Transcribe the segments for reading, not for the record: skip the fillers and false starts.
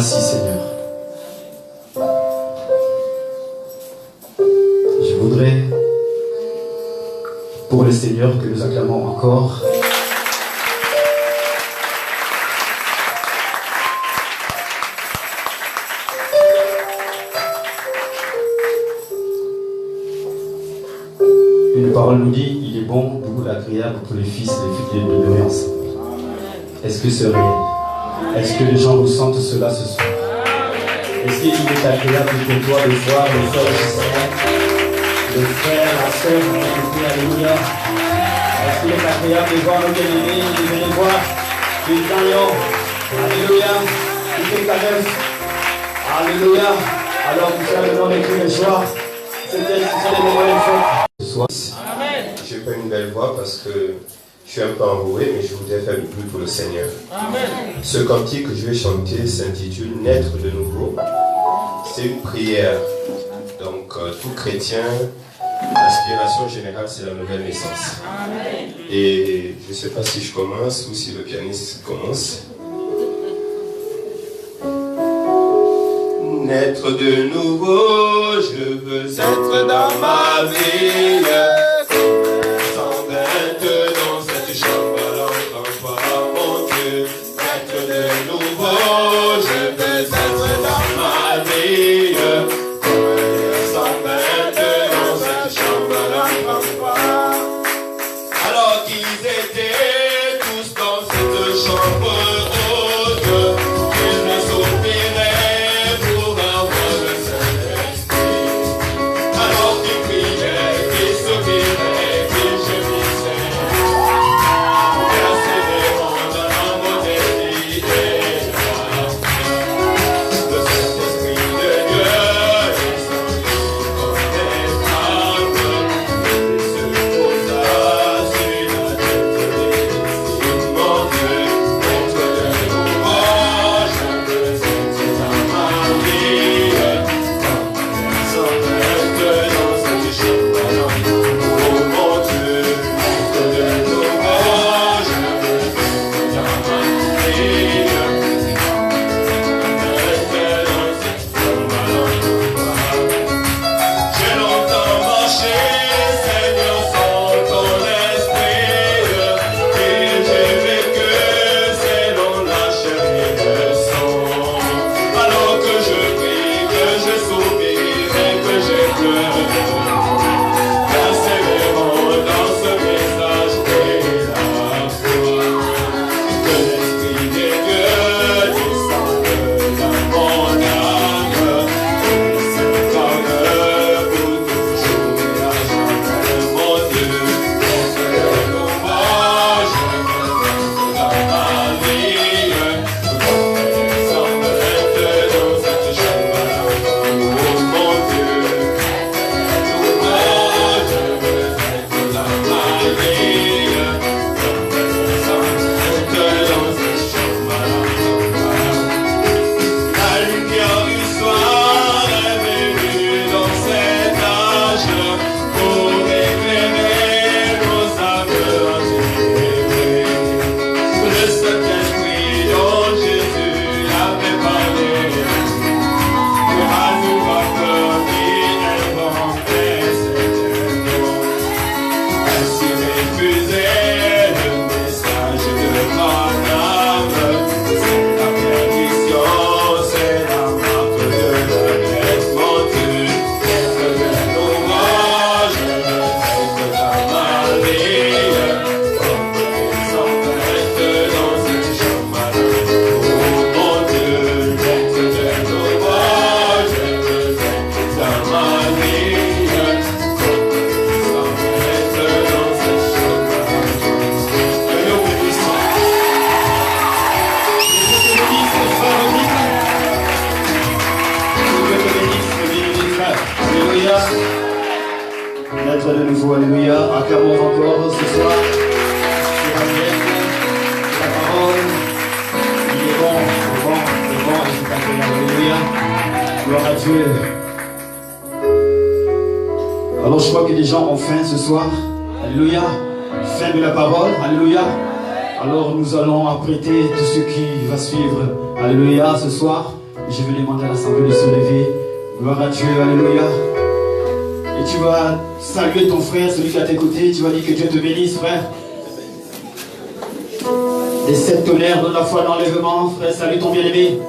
Merci Seigneur. Je voudrais, pour le Seigneur, que nous acclamons encore. Une parole nous dit, il est bon, beaucoup agréable pour les fils et les filles de demeurer ensemble. Est-ce que c'est réel? Est-ce que les gens ressentent cela ce soir? Est-ce qu'il est agréable pour toi de voir le frère Gisèle, le frère, la sœur, alléluia? Est-ce qu'il est agréable de voir nos bien-aimés, de venir voir les gagnants? Alléluia. Tout est calme. Alléluia. Alors, vous savez le nom des cris de joie. Ce sont des moments de fête. Je n'ai pas une belle voix parce que je suis un peu enroué, mais je voudrais faire le bruit pour le Seigneur. Amen. Ce cantique que je vais chanter s'intitule Naître de nouveau. C'est une prière. Donc, tout chrétien, l'aspiration générale, c'est la nouvelle naissance. Amen. Et je ne sais pas si je commence ou si le pianiste commence. Naître de nouveau, je veux être dans ma ville. Sans être dans cette chambre à l'enfant, mon Dieu. Naître de nouveau, je veux être dans ma ville. Sans être dans cette chambre à l'enfant. Alors qu'ils étaient tous dans cette chambre haute, ils ne soupiraient pour avoir le Saint-Esprit. Alors qu'ils priaient, qu'ils soupiraient, qu'ils gémissaient, persévérant dans la modestie et la foi. Le Saint-Esprit de Dieu descendit comme des flammes, et se posa sur la tête des disciples. Mon Dieu, maître de nouveau, je veux être dans ma vie, sans être dans cette chambre à l'enfant. Oh mon Dieu, maître de nouveau, je veux être dans ma vie, être dans cette chambre à l'enfant. J'ai longtemps marché, Seigneur, sans ton esprit, et j'ai vécu selon la chair et le sang. Alors que je prie, que je soupire et que je pleure, persévérant dans ce message et la foi, que l'Esprit des dieux descende dans mon âme, et s'incarne pour toujours et à jamais. Mon Dieu, maître de nouveau, je veux être dans ma vie, sans être dans cette chambre à l'enfant. Oh mon Dieu, nouveau, je veux être dans ma vie, sans être dans cette chambre à l'enfant. La lumière du soir est venue dans cet âge pour éclairer nos âmes agitées. Le Saint-Esprit dont Jésus avait parlé pourra nous accorder un vent éternel. Ainsi refuser le message de mon âme, c'est la perdition, c'est la marque de la bête. Mon Dieu, maître de nouveau, je veux être dans ma vie, sans être dans cette chambre à l'enfant. Oh mon Dieu, maître de nouveau, je veux être dans ma vie, sans être dans cette chambre à l'enfant. Que nous vous puissions. Alléluia. Naître de nouveau, alléluia. Acclamons encore ce soir. La parole. Il est bon, et c'est agréable. Alléluia. Gloire à Dieu. Alors je crois que les gens ont faim ce soir. Alléluia. Faim de la parole. Alléluia. Alors nous allons apprêter tout ce qui va suivre. Alléluia ce soir. Je vais demander à l'assemblée de se lever. Gloire à Dieu, alléluia. Et tu vas saluer ton frère, celui qui est à tes côtés. Tu vas dire que Dieu te bénisse, frère. Et cette tonnerre donne la foi dans l'enlèvement, frère. Salut ton bien-aimé.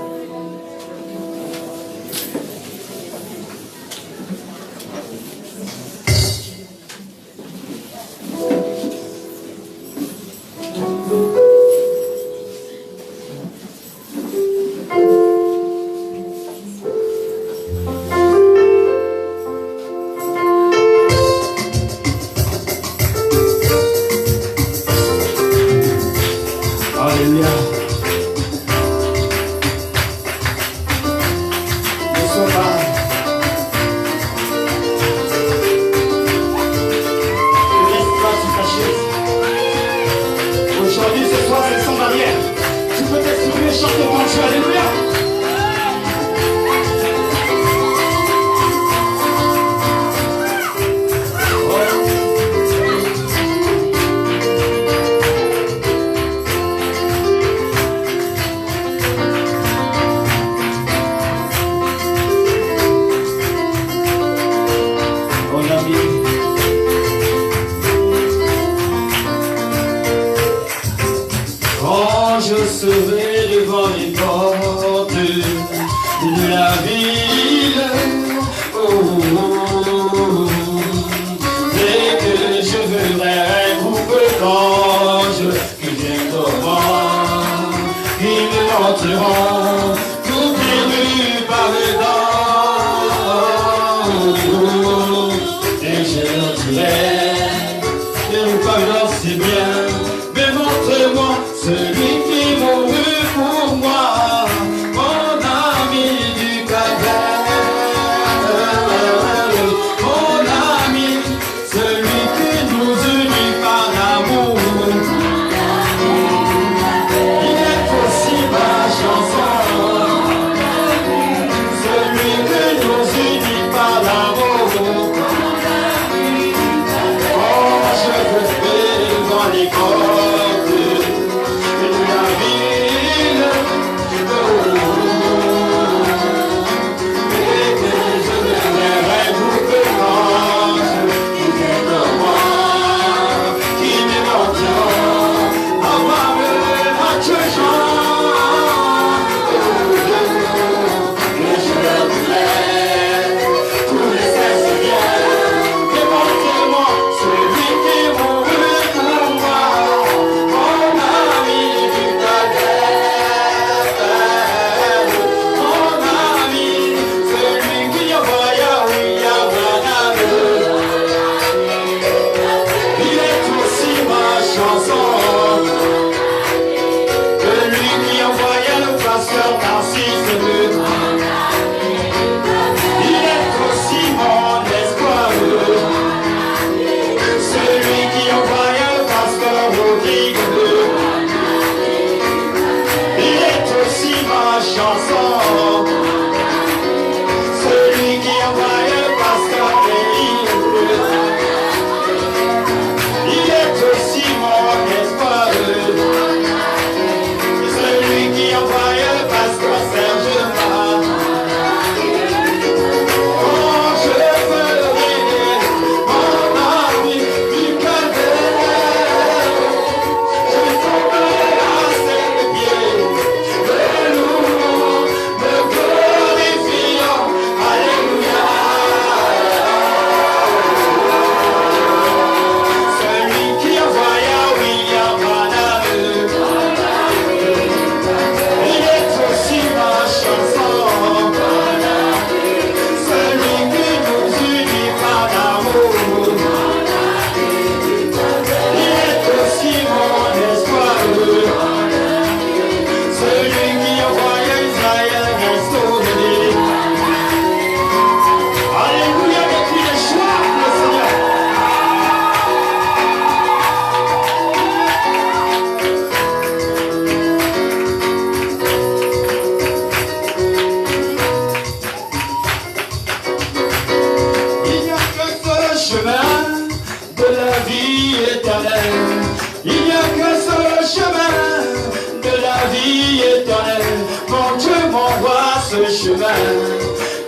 vie éternelle. Mon Dieu m'envoie ce chemin.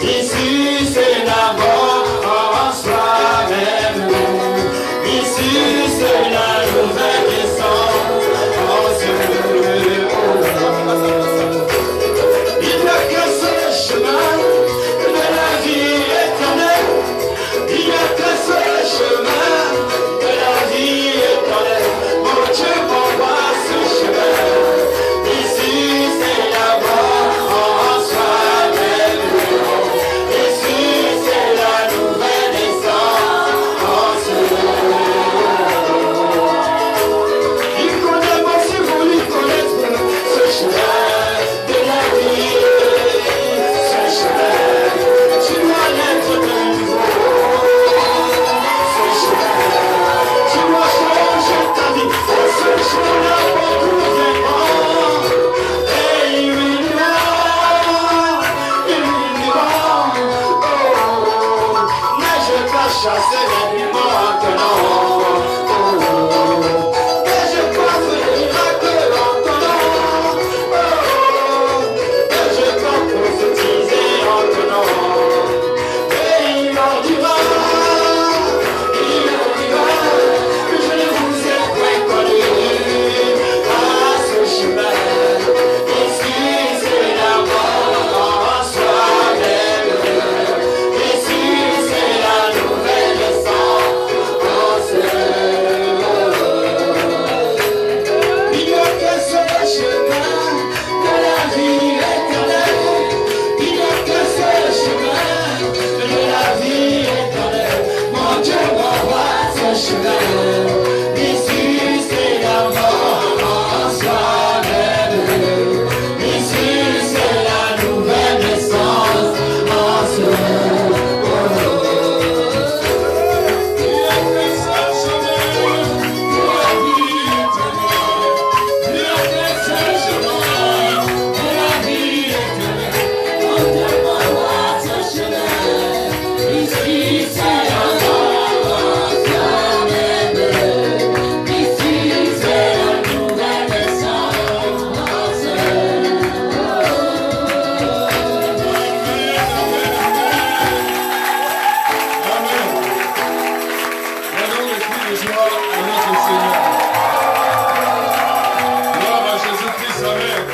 Ici c'est d'abord en soi-même. Ici c'est la nouvelle naissance en ce il n'y a que ce chemin de la vie éternelle. Il n'y a que ce chemin de la vie éternelle. Mon Dieu m'envoie ce chemin. Ici c'est d'abord en soi-même. Ici c'est la nouvelle naissance. Il connaît moi si vous lui connaissez ce chemin de la vie. Ce chemin, tu dois l'être de nouveau. Ce chemin, tu dois changer ta vie. Ce chemin beaucoup vraiment. Et illuminant. Mais je dois chasser les maintenant. Mais je dois faire des miracles maintenant. Mais je dois prophétiser maintenant. Et il en dira que je ne vous ai point connu à ce chemin. Ici c'est d'abord en soi-même. Ici c'est la nouvelle naissance. Il n'y a que ce chemin de la vie éternelle. Il n'y a que ce chemin de la vie éternelle. Mon Dieu m'envoie ce chemin. Ici c'est d'abord en soi-même. Ici c'est la nouvelle naissance en soi. Il n'y a que ce chemin de la vie éternelle. Il n'y a que ce chemin de la vie éternelle. Mon Dieu m'envoie ce chemin. Ici c'est d'abord en soi-même. Ici c'est la nouvelle naissance en soi. Amen. Donnons le cri de joie à notre Seigneur. Gloire à Jésus-Christ, Amen.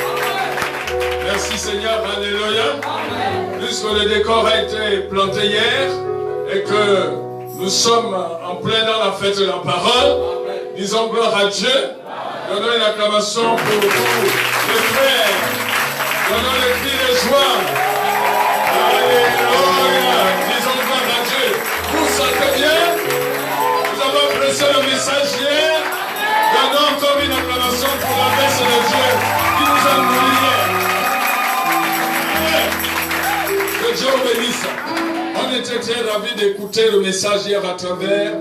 Merci Seigneur, Alléluia. Puisque le décor a été planté hier et que nous sommes en plein dans la fête de la parole, disons gloire à Dieu. Donnons une acclamation pour vous, les frères. Donnons le cri de joie. Alléluia. Disons gloire à Dieu. Vous sentez bien? Vous avez apprécié le message hier? Donnons encore une acclamation pour la messe de Dieu qui nous a nourris hier. Amen. Que Dieu vous bénisse. On était très ravis d'écouter le message hier à travers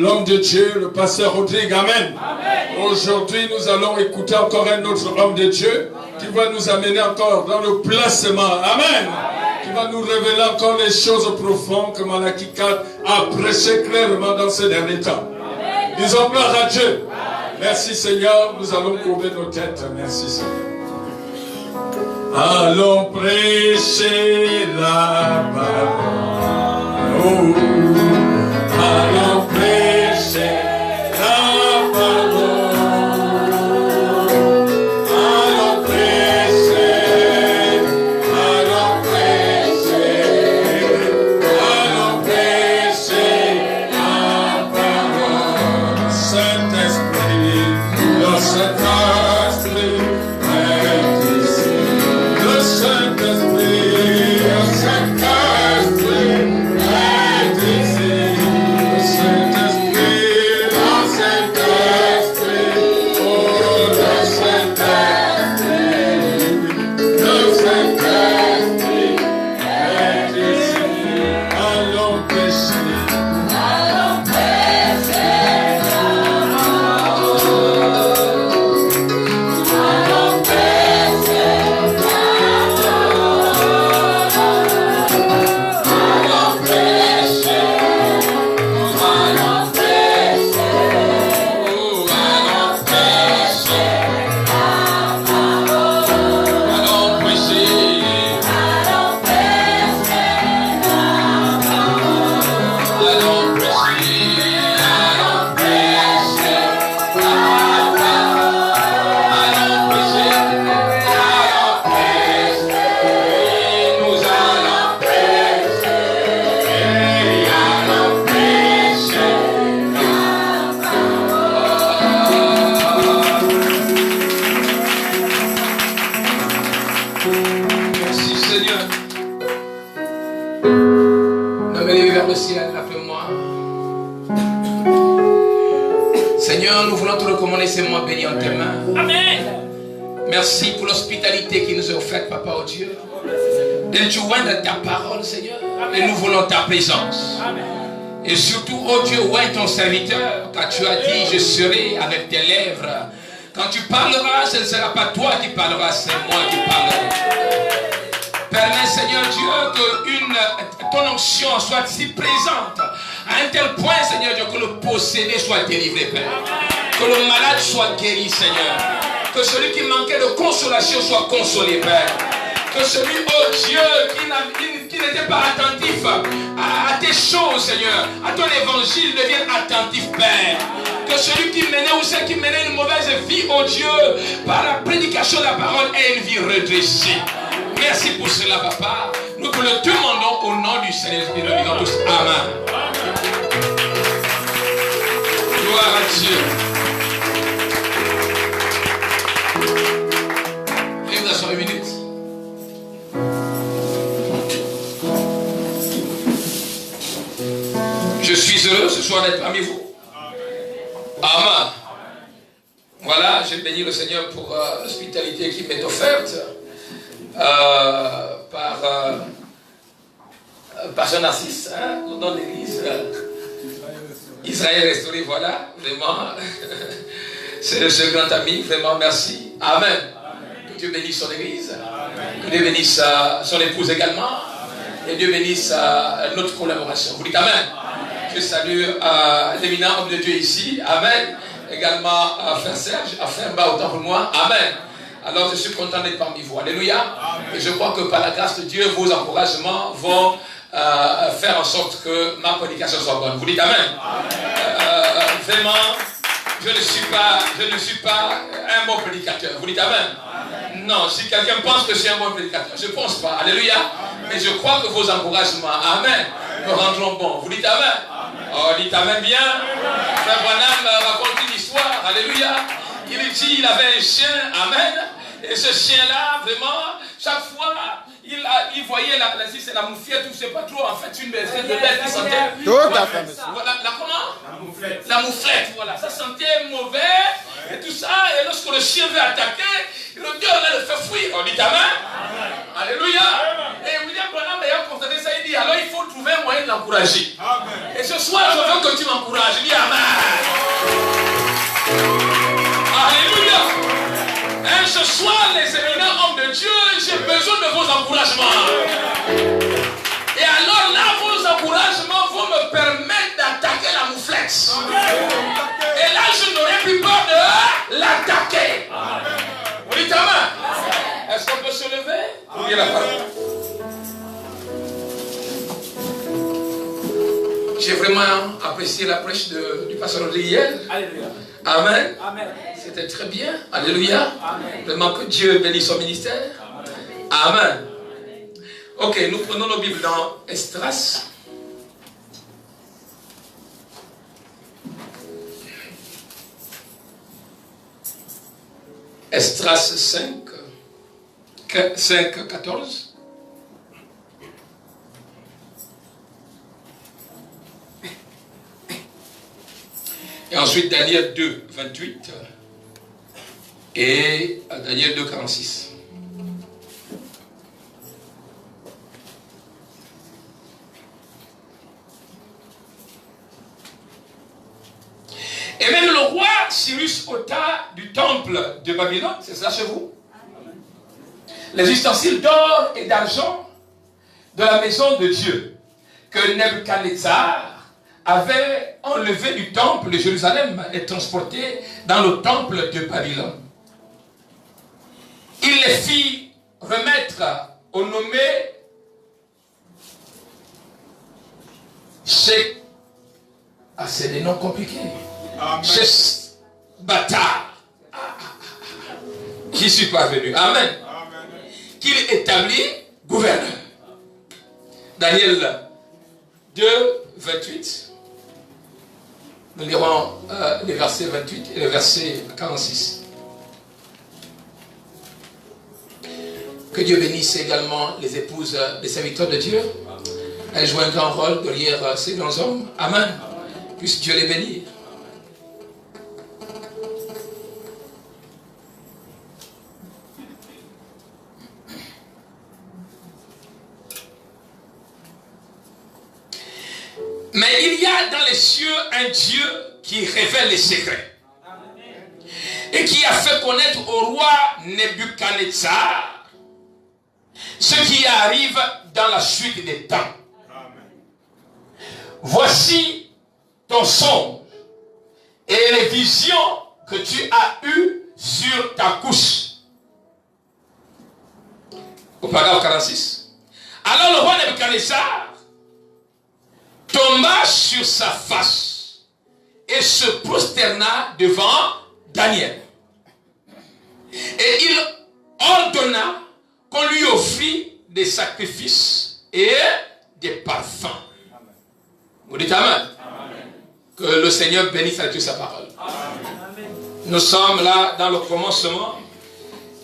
l'homme de Dieu, le pasteur Rodrigue. Amen. Aujourd'hui, nous allons écouter encore un autre homme de Dieu qui va nous amener encore dans le placement. Amen. Qui va nous révéler encore les choses profondes que Malachie 4 a prêché clairement dans ces derniers temps. Disons gloire à Dieu. Merci Seigneur. Nous allons courber nos têtes. Merci Seigneur. Allons prêcher la parole. Allons prêcher la parole. Allons prêcher, allons prêcher, allons prêcher la parole. Saint-Esprit, le Saint-Esprit est ici. Le Saint-Esprit, le Saint-Esprit est ici. Le Saint-Esprit Seigneur, nous voulons te recommander ces mots bénis en tes mains. Amen. Merci pour l'hospitalité qui nous est offerte, Papa, oh Dieu. De joindre ta parole, Seigneur. Et nous voulons ta présence. Amen. Et surtout, oh Dieu, ouais ton serviteur, car tu as dit, je serai avec tes lèvres. Quand tu parleras, ce ne sera pas toi qui parleras, c'est moi qui parlerai. Permets, Seigneur Dieu, que ton onction soit si présente, à un tel point, Seigneur Dieu, que le possédé soit délivré, Père. Que le malade soit guéri, Seigneur. Que celui qui manquait de consolation soit consolé, Père. Que celui, oh Dieu, qui n'était pas attentif à tes choses, Seigneur, à ton évangile, devienne attentif, Père. Que celui qui menait ou celle qui menait une mauvaise vie, oh Dieu, par la prédication de la parole, ait une vie redressée. Merci pour cela, Papa. Nous te le demandons au nom du Seigneur et nous disons tous Amen. Gloire à Dieu. Viens dans 1 minute. Je suis heureux ce soir d'être parmi vous. Amen. Voilà, je bénis le Seigneur pour l'hospitalité qui m'est offerte par son Narcisse, hein, dans l'église Israël restauré, voilà, vraiment. C'est ce grand ami, vraiment merci. Amen. Que Dieu bénisse son église. Que Dieu bénisse son épouse également. Et Dieu bénisse notre collaboration. Vous dites Amen. Je salue l'éminent homme de Dieu ici. Amen. Également Frère Serge, Frère Mba, autant pour moi. Amen. Alors je suis content d'être parmi vous. Alléluia. Et je crois que par la grâce de Dieu, vos encouragements vont faire en sorte que ma prédication soit bonne. Vous dites Amen. Vraiment, je ne suis pas un bon prédicateur. Vous dites Amen. Non, si quelqu'un pense que je suis un bon prédicateur, je ne pense pas. Alléluia. Mais je crois que vos encouragements, Amen, me rendront bon. Vous dites Amen. Oh, dites Amen bien. Frère Branham raconte une histoire. Alléluia. Il dit il avait un chien. Amen. Et ce chien-là, vraiment, chaque fois, il voyait c'est la mouffiette, ou je ne sais pas trop, en fait, une bête qui sentait. Tout à fait. Voilà, comment? La mouflette, voilà. Ça sentait mauvais et tout ça. Et lorsque le chien veut attaquer, le Dieu là le fait fuir. On dit Amen. Alléluia. Et William Branham ayant constaté ça, il dit alors il faut trouver un moyen de l'encourager. Et ce soir, je veux que tu m'encourages. Il dit Amen. Alléluia. Et ce soir, les éminents hommes de Dieu, j'ai besoin de vos encouragements. Et alors là, vos encouragements vont me permettre d'attaquer la mouflette. Et là, je n'aurai plus peur de l'attaquer. Vous dites Amen. Est-ce qu'on peut se lever? Oui, la parole. J'ai vraiment apprécié la prêche du pasteur Liel. Alléluia. Amen. Amen. C'était très bien. Alléluia. Amen. Vraiment que Dieu bénisse son ministère. Amen. Ok, nous prenons nos Bibles dans Esdras. Esdras 5, 14. Et ensuite Daniel 2, 28 et Daniel 2, 46. Et même le roi Cyrus ôta du temple de Babylone, c'est ça chez vous? Les ustensiles d'or et d'argent de la maison de Dieu que Nebuchadnezzar avait enlevé du temple de Jérusalem et transporté dans le temple de Babylone. Il les fit remettre au nommé Sheikh. Ah, c'est des noms compliqués. Sheikh Bata. Qui suis pas venu. Amen. Qu'il établit gouverneur. Daniel 2, 28. Nous lirons les versets 28 et le verset 46. Que Dieu bénisse également les épouses des serviteurs de Dieu. Elles jouent un grand rôle de lire ces grands hommes. Amen. Puisse Dieu les bénir. Mais il y a dans les cieux un Dieu qui révèle les secrets. Et qui a fait connaître au roi Nebuchadnezzar ce qui arrive dans la suite des temps. Voici ton songe et les visions que tu as eues sur ta couche. Au paragraphe 46. Alors le roi Nebuchadnezzar tomba sur sa face et se prosterna devant Daniel. Et il ordonna qu'on lui offrit des sacrifices et des parfums. Vous dites Amen. Que le Seigneur bénisse avec sa parole. Amen. Nous sommes là dans le commencement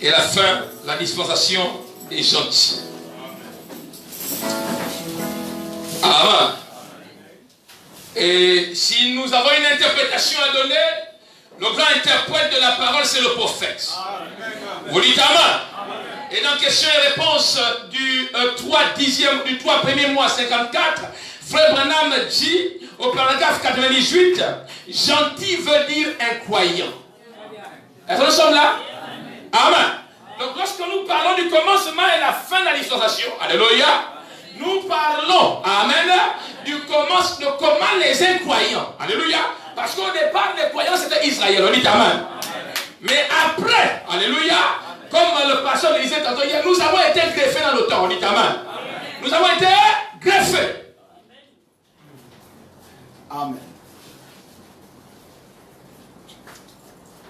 et la fin, la dispensation des gentils. Amen. Et si nous avons une interprétation à donner, le grand interprète de la parole, c'est le prophète. Vous dites Amen. Et dans question et réponse du 3 premier mois 54, Frère Branham dit au paragraphe 98, gentil veut dire incroyant. Est-ce que nous sommes là? Amen. Donc lorsque nous parlons du commencement et la fin de la dispensation, alléluia, nous parlons, amen, de comment les incroyants, alléluia, parce qu'au départ les croyants c'était Israël, on dit amen. Mais après, alléluia, comme le pasteur le disait tantôt hier, nous avons été greffés dans le temps, on dit amen. Nous avons été greffés. Amen.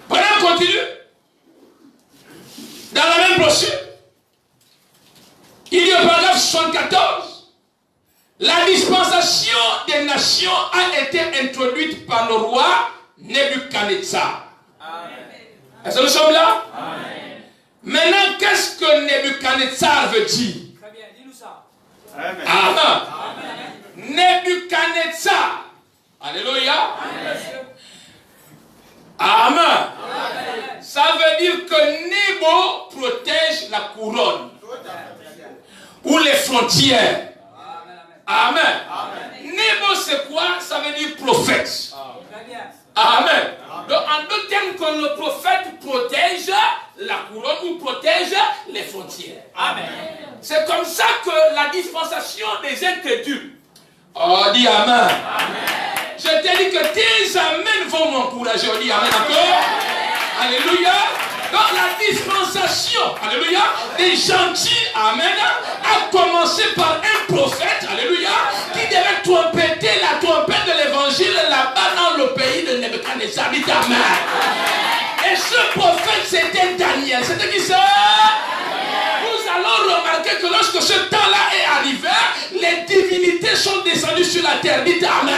Pendant qu'on continue, dans la même brochure, il y a au paragraphe 74, la dispensation des nations a été introduite par le roi Nebuchadnezzar. Est-ce que nous sommes là? Amen. Maintenant, qu'est-ce que Nebuchadnezzar veut dire? Très bien, dis-nous ça. Amen. Amen. Nebuchadnezzar. Alléluia. Amen. Amen. Ça veut dire que Nebo protège la couronne ou les frontières. Amen. Amen. Nebo c'est quoi? Ça veut dire prophète. Amen. Donc en d'autres termes, que le prophète protège la couronne ou protège les frontières. Amen. C'est comme ça que la dispensation des incrédules. Oh, dis Amen. Amen. Je t'ai dit que tes amens vont m'encourager. On dit Amen encore. Alléluia. Donc la dispensation, alléluia, des gentils, amen, a commencé par un prophète, alléluia, qui devait trompeter la trompette de l'évangile là-bas dans le pays de Nebuchadnezzar. Dit amen. Et ce prophète, c'était Daniel. C'était qui ça? Nous allons remarquer que lorsque ce temps-là est arrivé, les divinités sont descendues sur la terre. Dites amen.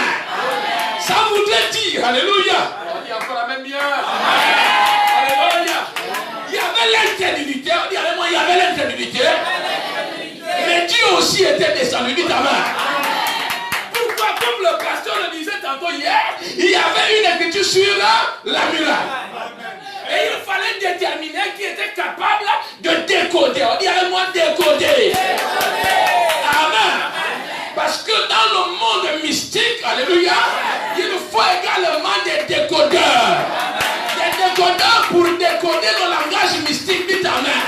Ça voudrait dire, alléluia. On dit encore amen bien. Alléluia. Il y avait l'interdivinité. On dit avec moi, il y avait l'interdivinité. Mais Dieu aussi était descendu. Dites amen. Pourquoi, comme le pasteur le disait tantôt hier, il y avait une écriture sur la muraille. Et il fallait déterminer qui était capable de décoder. On dit avec moi décoder. Amen. Parce que dans le monde mystique, alléluia, il faut également des décodeurs. Des décodeurs pour décoder le langage mystique. Dites amen.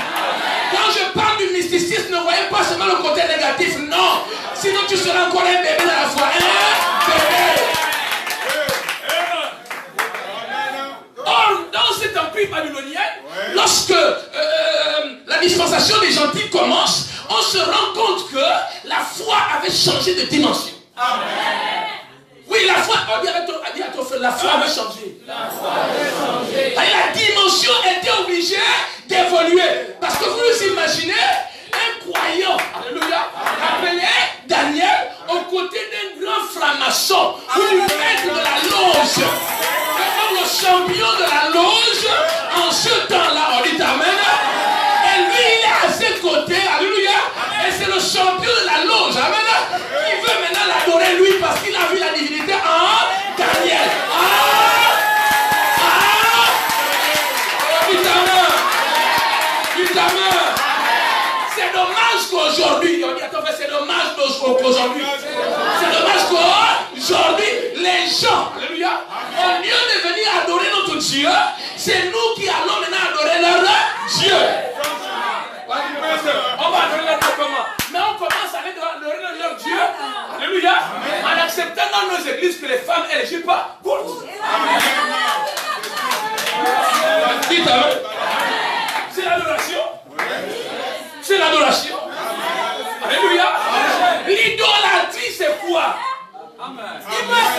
Quand je parle du mysticisme, ne voyez pas seulement le côté négatif, non. Sinon tu seras encore un bébé dans la foi. Un bébé. Or, dans cet empire babylonien, lorsque la dispensation des gentils commence, on se rend compte que la foi avait changé de dimension. Amen. Oui, la foi, la foi avait changé. La foi avait changé. Et la dimension était obligée d'évoluer. Parce que vous vous imaginez un croyant, alléluia, appelé Daniel, aux côtés d'un grand franc-maçon, ou du maître de la loge. Comme le champion de la loge, en ce temps-là, on dit amen. Et lui, il est à ses côtés, alléluia. Et c'est le champion de la loge, amen, qui veut maintenant l'adorer lui parce qu'il a vu la divinité en Daniel. Putain, c'est dommage dommage qu'aujourd'hui, on dit, attends, c'est dommage qu'aujourd'hui, c'est dommage qu'aujourd'hui, les gens, alléluia, au lieu de venir adorer notre Dieu, c'est nous qui allons maintenant adorer leur Dieu. On va adorer leur Dieu comment? Mais on commence à aller adorer leur Dieu, alléluia, en acceptant dans nos églises que les femmes, elles ne jouent pas. Dites amen. C'est l'adoration. C'est l'adoration. Alléluia. L'idolâtrie, c'est quoi? Amen. Parce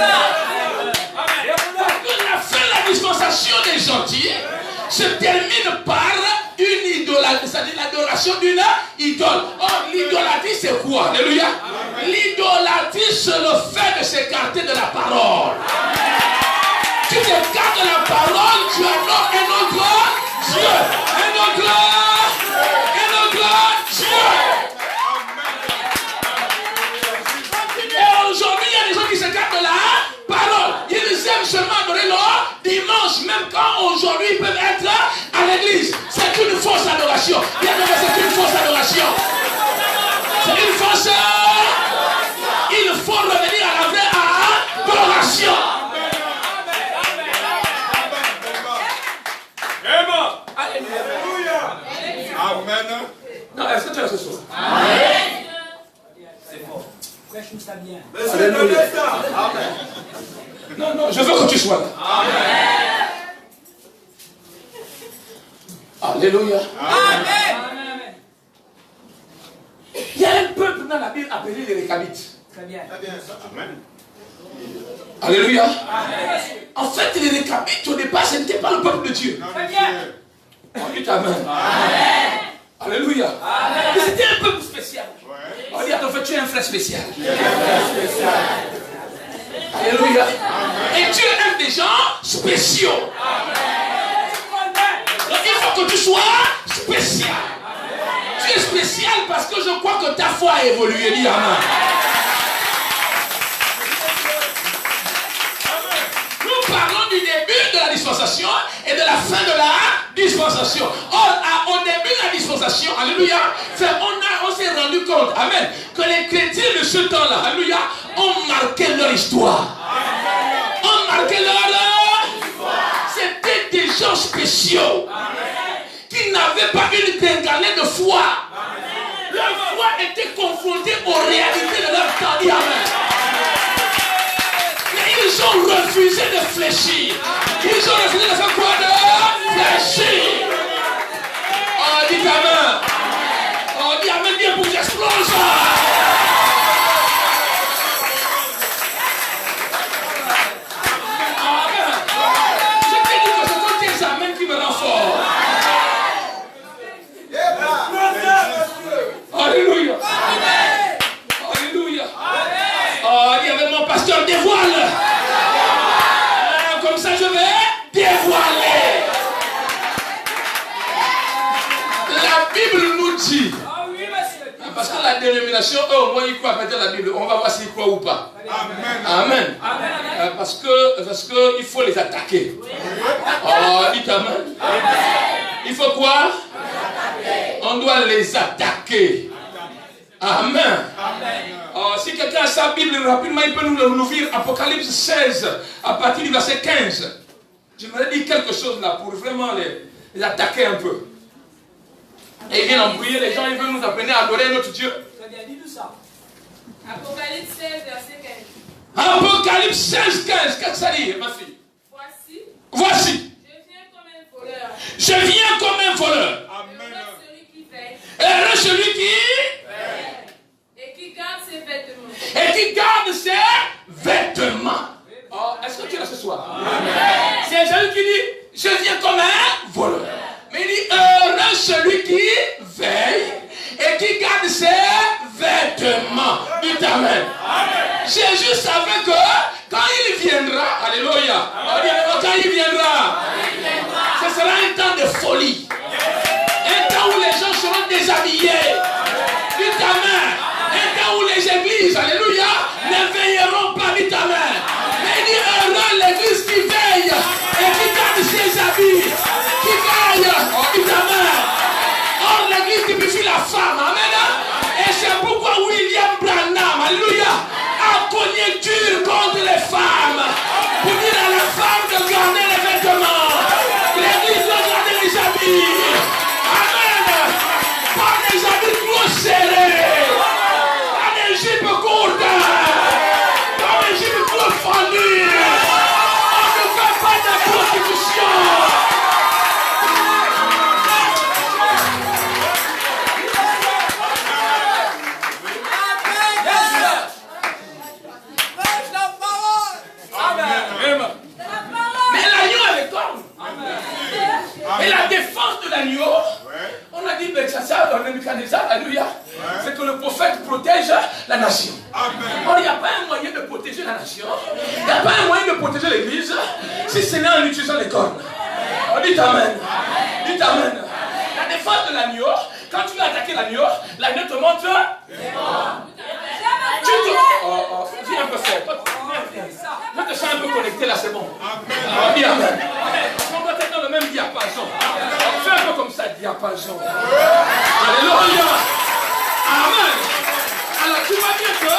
que la fin de la dispensation des gentils se termine par une idolâtrie, c'est-à-dire l'adoration d'une idole. Or, l'idolâtrie, c'est quoi? Alléluia. L'idolâtrie, c'est le fait de s'écarter de la parole. Tu t'écartes de la parole, tu adores un autre Dieu. Un autre Dieu. Et aujourd'hui, il y a des gens qui s'écartent de la parole. Ils aiment seulement adorer leur dimanche, même quand aujourd'hui ils peuvent être à l'église. C'est une fausse adoration. C'est une fausse adoration. C'est une fausse. Il faut revenir à la vraie adoration. Amen. Non, est-ce que tu as ce soir? Amen. C'est fort. Prêche-nous ça bien. Amen. Non, je veux que tu sois là. Amen. Alléluia. Amen. Il y a un peuple dans la Bible appelé les Récabites. Très bien. Amen. Alléluia. Amen. En fait, les Récabites, au départ, ce n'était pas le peuple de Dieu. Très bien. On dit Amen. Alléluia. Mais c'était un peuple spécial. On dit, attends, tu es un frère spécial. Alléluia. Et Dieu aime des gens spéciaux. Donc il faut que tu sois spécial. Tu es spécial parce que je crois que ta foi a évolué. Dis Amen. Nous parlons du début de la dispensation et de la fin de la dispensation. Or, au début de la dispensation, alléluia, on s'est rendu compte, amen, que les chrétiens de ce temps-là, alléluia, ont marqué leur histoire. Ont marqué leur histoire. C'était des gens spéciaux qui n'avaient pas une dégalée de foi. Leur foi était confrontée aux réalités de leur temps. Dis amen. Ils ont refusé de fléchir. Ils ont refusé de faire quoi? De fléchir. Oh, dis amen. Oh, dis amen bien pour que j'explose. Amen. Je t'ai dit que c'est ton tes amens qui me rend fort. Alléluia. Alléluia. Oh, il y avait mon pasteur dévoile. Comme ça, je vais dévoiler. La Bible nous dit. Parce que la dénomination, au moins, ils croient peut-être la Bible. On va voir s'ils croient ou pas. Amen. Amen. Parce que il faut les attaquer. Oh, dites amen. Il faut quoi? On doit les attaquer. Amen. Si quelqu'un a sa Bible rapidement, il peut nous l'ouvrir. Apocalypse 16, à partir du verset 15. J'aimerais dire quelque chose là pour vraiment les attaquer un peu. Et ils viennent embrouiller les gens, ils veulent nous apprendre à adorer notre Dieu. Très bien, dis-nous ça. Apocalypse 16, verset 15. Apocalypse 16, 15. Qu'est-ce que ça dit, ma fille? Voici. Je viens comme un voleur. Heureux celui qui veille. Heureux celui qui Et qui garde ses vêtements. et qui garde ses vêtements. Oh, est-ce que tu es là ce soir? C'est Jésus qui dit, je viens comme un voleur. Mais il dit, heureux celui qui veille et qui garde ses vêtements. Dites amen. Jésus savait que quand il viendra, alléluia, quand il viendra, ce sera un temps de folie. Un temps où les gens seront déshabillés. Dites amen. Un temps où les églises, alléluia, ne veilleront pas. Dites amen. Mais il dit heureux l'église qui veille et qui garde ses habits. Qui veille. Dites amen. Or l'église typifie la femme. Amen. par Nebuchadnezzar, alléluia, c'est que le prophète protège la nation. Or, il n'y a pas un moyen de protéger la nation, il n'y a pas un moyen de protéger l'église, si ce n'est en utilisant les cornes. Oh, dites Amen. Dites Amen. La défense de l'agneau, quand tu veux attaquer l'agneau te montre. Viens un peu fort. Je te sens un peu connecté là, c'est bon. Dis Amen. On doit être dans le même diapason. Fais un peu comme ça, diapason. Alléluia. Amen. Alors tu vois bien que.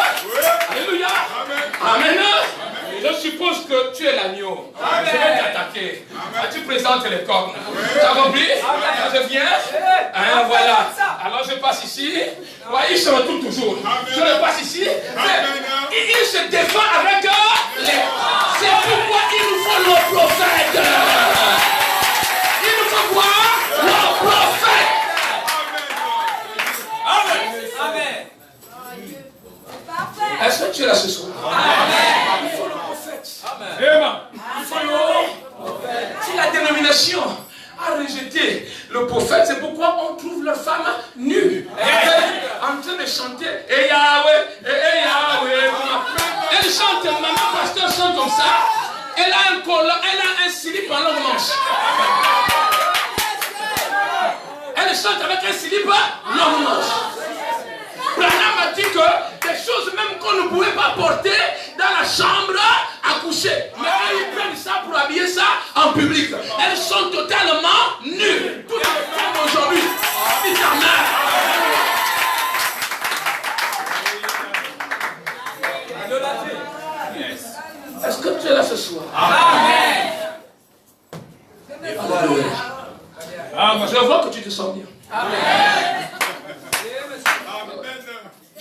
Alléluia. Amen. Je suppose que tu es l'agneau. Je vais t'attaquer. Tu présentes les cornes. Tu as compris? Je viens. Voilà. Alors je passe ici. Ouais, il se retourne toujours. Je le passe ici. Il se défend avec les. C'est pourquoi il nous faut le prophète. Il nous faut quoi? Le prophète. Amen. Est-ce que tu es là ce soir? Il faut le prophète. Il faut le prophète. Si la dénomination a rejeté le prophète, c'est pourquoi on trouve leurs femmes nues, en train de chanter et Yahweh, et Yahweh. Elle chante, maman pasteur chante comme ça. Elle a un collant, elle a un slip en longue manche. Elle chante avec un slip longue manche. Branham a dit que des choses même qu'on ne pouvait pas porter dans la chambre à coucher. Mais ils prennent ça pour habiller ça en public. Elles sont totalement nues. Toutes les femmes aujourd'hui. Dis ta mère. Est-ce que tu es là ce soir? Amen. Je vois que tu te sens bien. Amen.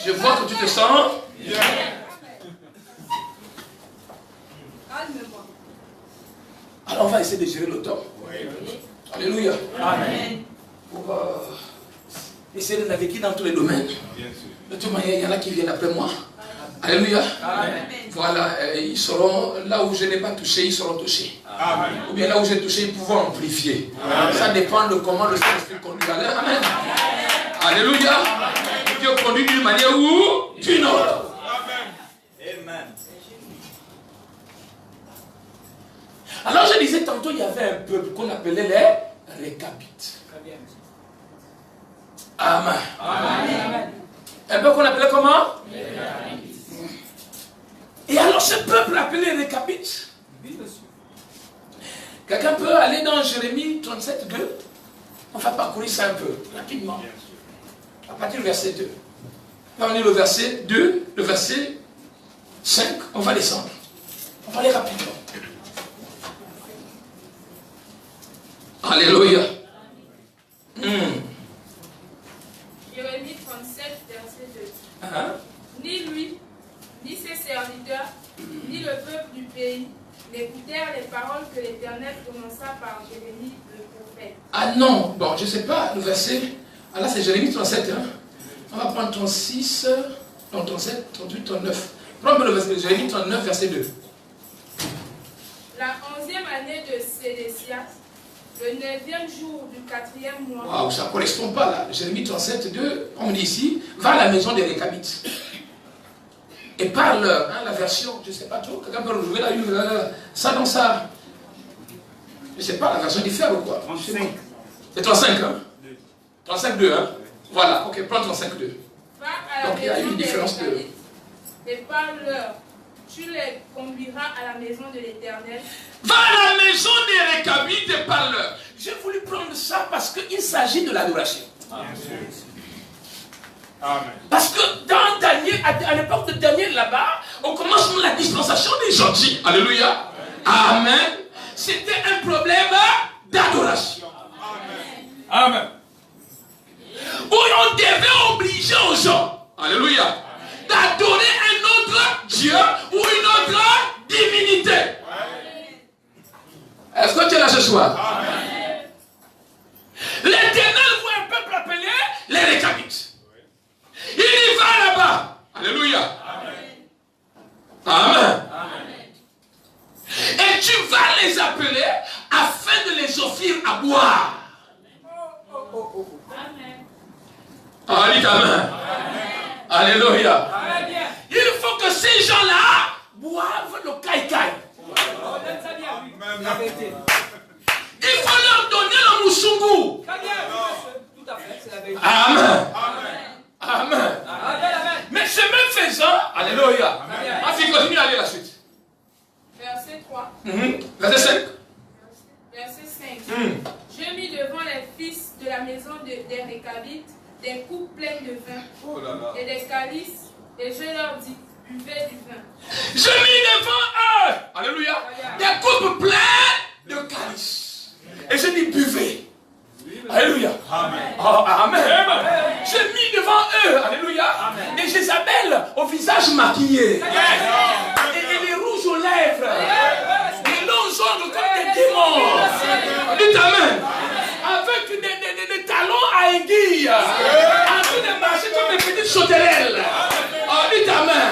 Je vois que tu te sens bien. Alors on va essayer de gérer le temps. Alléluia. Amen. Pour essayer de naviguer dans tous les domaines. De toute manière, il y en a qui viennent après moi. Alléluia. Amen. Voilà, ils seront là où je n'ai pas touché, ils seront touchés. Amen. Ou bien là où j'ai touché, ils pourront amplifier. Amen. Ça dépend de comment le Saint-Esprit conduit. Amen. Alléluia. Dieu conduit d'une manière ou d'une autre. Amen. Alors je disais tantôt, il y avait un peuple qu'on appelait les Récabites. Amen. Amen. Un peuple qu'on appelait comment? Les Récabites. Et alors ce peuple appelé les Récabites, quelqu'un peut aller dans Jérémie 37, 2. On va parcourir ça un peu, rapidement. À partir du verset 2. Là, on est le verset 2, le verset 5. On va descendre. On va aller rapidement. Alléluia. Jérémie 37, verset 2. Ni lui, ni ses serviteurs, ni le peuple du pays n'écoutèrent les paroles que l'Éternel prononça par Jérémie le prophète. Ah non, bon, je ne sais pas, le verset. Ah là, c'est Jérémie 37. Hein? On va prendre 36, non, 37, 38, 39. Prends le verset, Jérémie 39, verset 2. La 11e année de Sédécias, le 9e jour du 4e mois. Waouh, ça ne correspond pas là. Jérémie 37, 2, on dit ici, va à la maison des Récabites. Et parle, hein, la version, je ne sais pas trop, quelqu'un peut relever ça dans ça. Je ne sais pas, la version diffère ou quoi? 35. C'est 35, hein? 35, 2, hein? Voilà, ok, prends 35, 2. Donc il y a une différence de. Et parle-leur, tu les conduiras à la maison de l'Éternel. Va à la maison des Récabites et parle-leur. J'ai voulu prendre ça parce qu'il s'agit de l'adoration. Amen. Parce que dans Daniel, à l'époque de Daniel là-bas, au commencement de la dispensation des gentils, alléluia, amen, c'était un problème d'adoration. Amen. Où on devait obliger aux gens, alléluia, d'adorer un autre Dieu ou une autre divinité. Est-ce que tu es là ce soir? L'Éternel voit un peuple appelé les Récabites. Il y va là-bas. Alléluia. Amen. Amen. Et tu vas les appeler afin de les offrir à boire. Amen. Ah, dites Amen. Alléluia. Il faut que ces gens-là boivent le caïcaï. Il faut leur donner le moussoungou. Amen. Amen. Mais ce même faisant, alléluia. Vas-y, continue à lire la suite. Verset 3. Verset 5. Verset 5. Je mis devant les fils de la maison des Récabites des coupes pleines de vin et des calices, et je leur dis, buvez du vin. Je mis devant eux, alléluia, des coupes pleines de calices. Et je dis, buvez. Alléluia. Amen. Oh, amen. J'ai mis devant eux, alléluia, et Jézabel au visage maquillé, et les rouges aux lèvres, les longs ongles comme des démons. Dites amen. Avec des talons à aiguilles, en train de marcher comme des petites sauterelles. Oh, dites amen.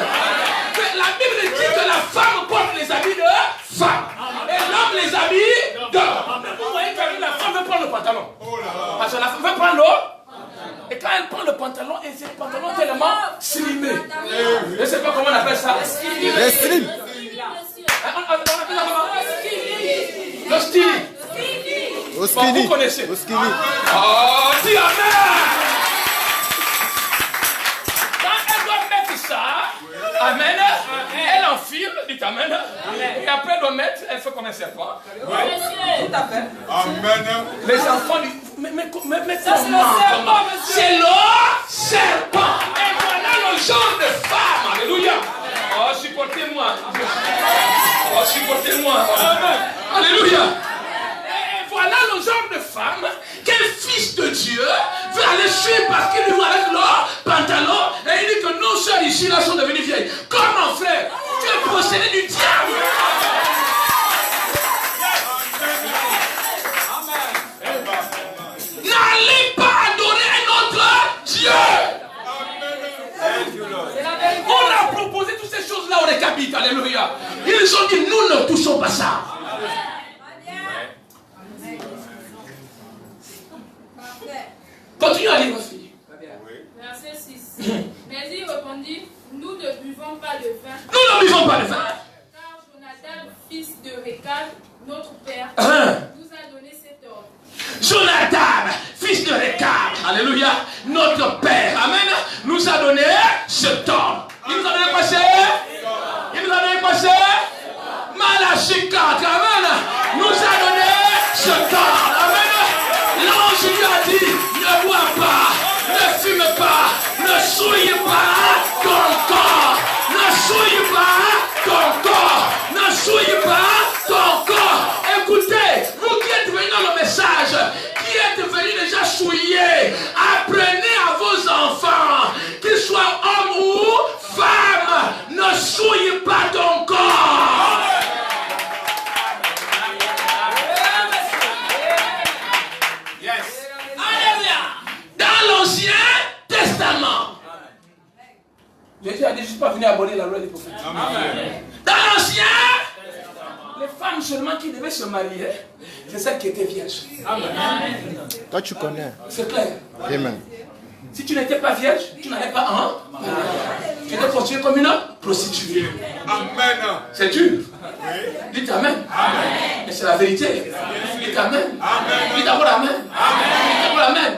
La Bible dit que la femme porte les habits de femme, et l'homme les habits d'homme. Vous voyez que la femme veut prendre le pantalon. Parce que la femme veut prendre l'eau, et quand elle prend le pantalon, et c'est le pantalon tellement slimé. Je ne sais pas comment on appelle ça. Les slim. On appelle ça comment? Le style. Au skinny. Vous connaissez. Au skinny. Oh, dis amen. Quand elle doit mettre ça, amen, elle enfile, dit amen, et après elle doit mettre, elle fait comme un serpent. Tout à fait. Amen. Les enfants disent, mais Ça, c'est le serpent, monsieur. c'est le serpent. Et voilà le genre de femme. Alléluia. Oh, supportez-moi. Oh, supportez-moi. Alléluia. Et voilà le genre de femme qu'un fils de Dieu veut aller suivre parce qu'il lui avec leur pantalon. Et il dit que nos soeurs ici là sont devenues vieilles. Comme mon frère, tu es possédé du diable. N'allez pas adorer un autre Dieu. On a proposé toutes ces choses-là aux Récabites. Alléluia. Ils ont dit, nous ne touchons pas ça. Continue à lire, ma fille. Verset 6. Mais il répondit, nous ne buvons pas de vin. Nous ne buvons pas de vin. Car Jonathan, fils de Récab, notre père, nous a donné cet ordre. Jonathan, fils de Récab, alléluia, notre père, amen, nous a donné cet ordre. Il nous a donné quoi c'est? Il nous a donné quoi c'est? Malachie 4, amen, nous a donné cet ordre, amen. L'ange lui a dit, ne bois pas, ne fume pas, ne souille pas ton corps, ne souille pas ton corps, ne souille pas ton corps. Écoutez, vous qui êtes venus dans le message, qui êtes venus déjà souiller, apprenez à vos enfants, qu'ils soient hommes ou femmes, ne souillez pas ton corps. Dans l'Ancien Testament, Jésus a dit, je ne suis pas venu abolir la loi des prophètes. Dans l'Ancien, les femmes seulement qui devaient se marier, c'est celles qui étaient vierges. Toi, tu connais. C'est clair. Amen. Si tu n'étais pas vierge, tu n'allais pas en mariage. Tu étais considéré comme une prostituée. Amen. C'est dur. Dites Amen. Mais c'est la vérité. Dites Amen. Dites d'abord Amen. Dites d'abord Amen.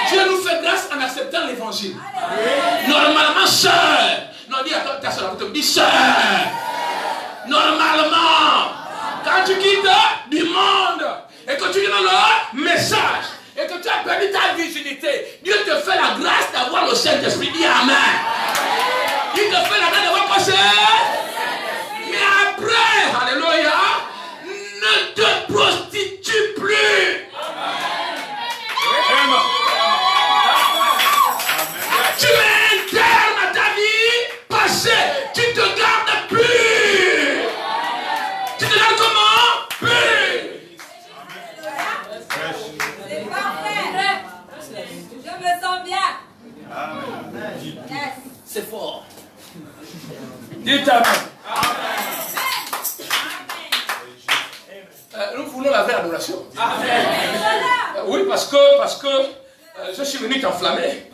Dieu nous fait grâce en acceptant l'évangile. Normalement, sœur. Non, dis à ta soeur, dis sœur. Normalement, quand tu quittes du monde et que tu viens dans le message et que tu as perdu ta virginité, Dieu te fait la grâce d'avoir le Saint-Esprit. Dis Amen. Il te fait la grâce d'avoir passé. Mais après, alléluia, ne te prostitue plus. Tu es interne à ta vie passée. Tu te gardes plus. Tu te gardes comment? Plus. C'est parfait. Je me sens bien. Yes. C'est fort. Dites Amen. Nous voulons la vraie adoration. Oui, parce que Je suis venu t'enflammer.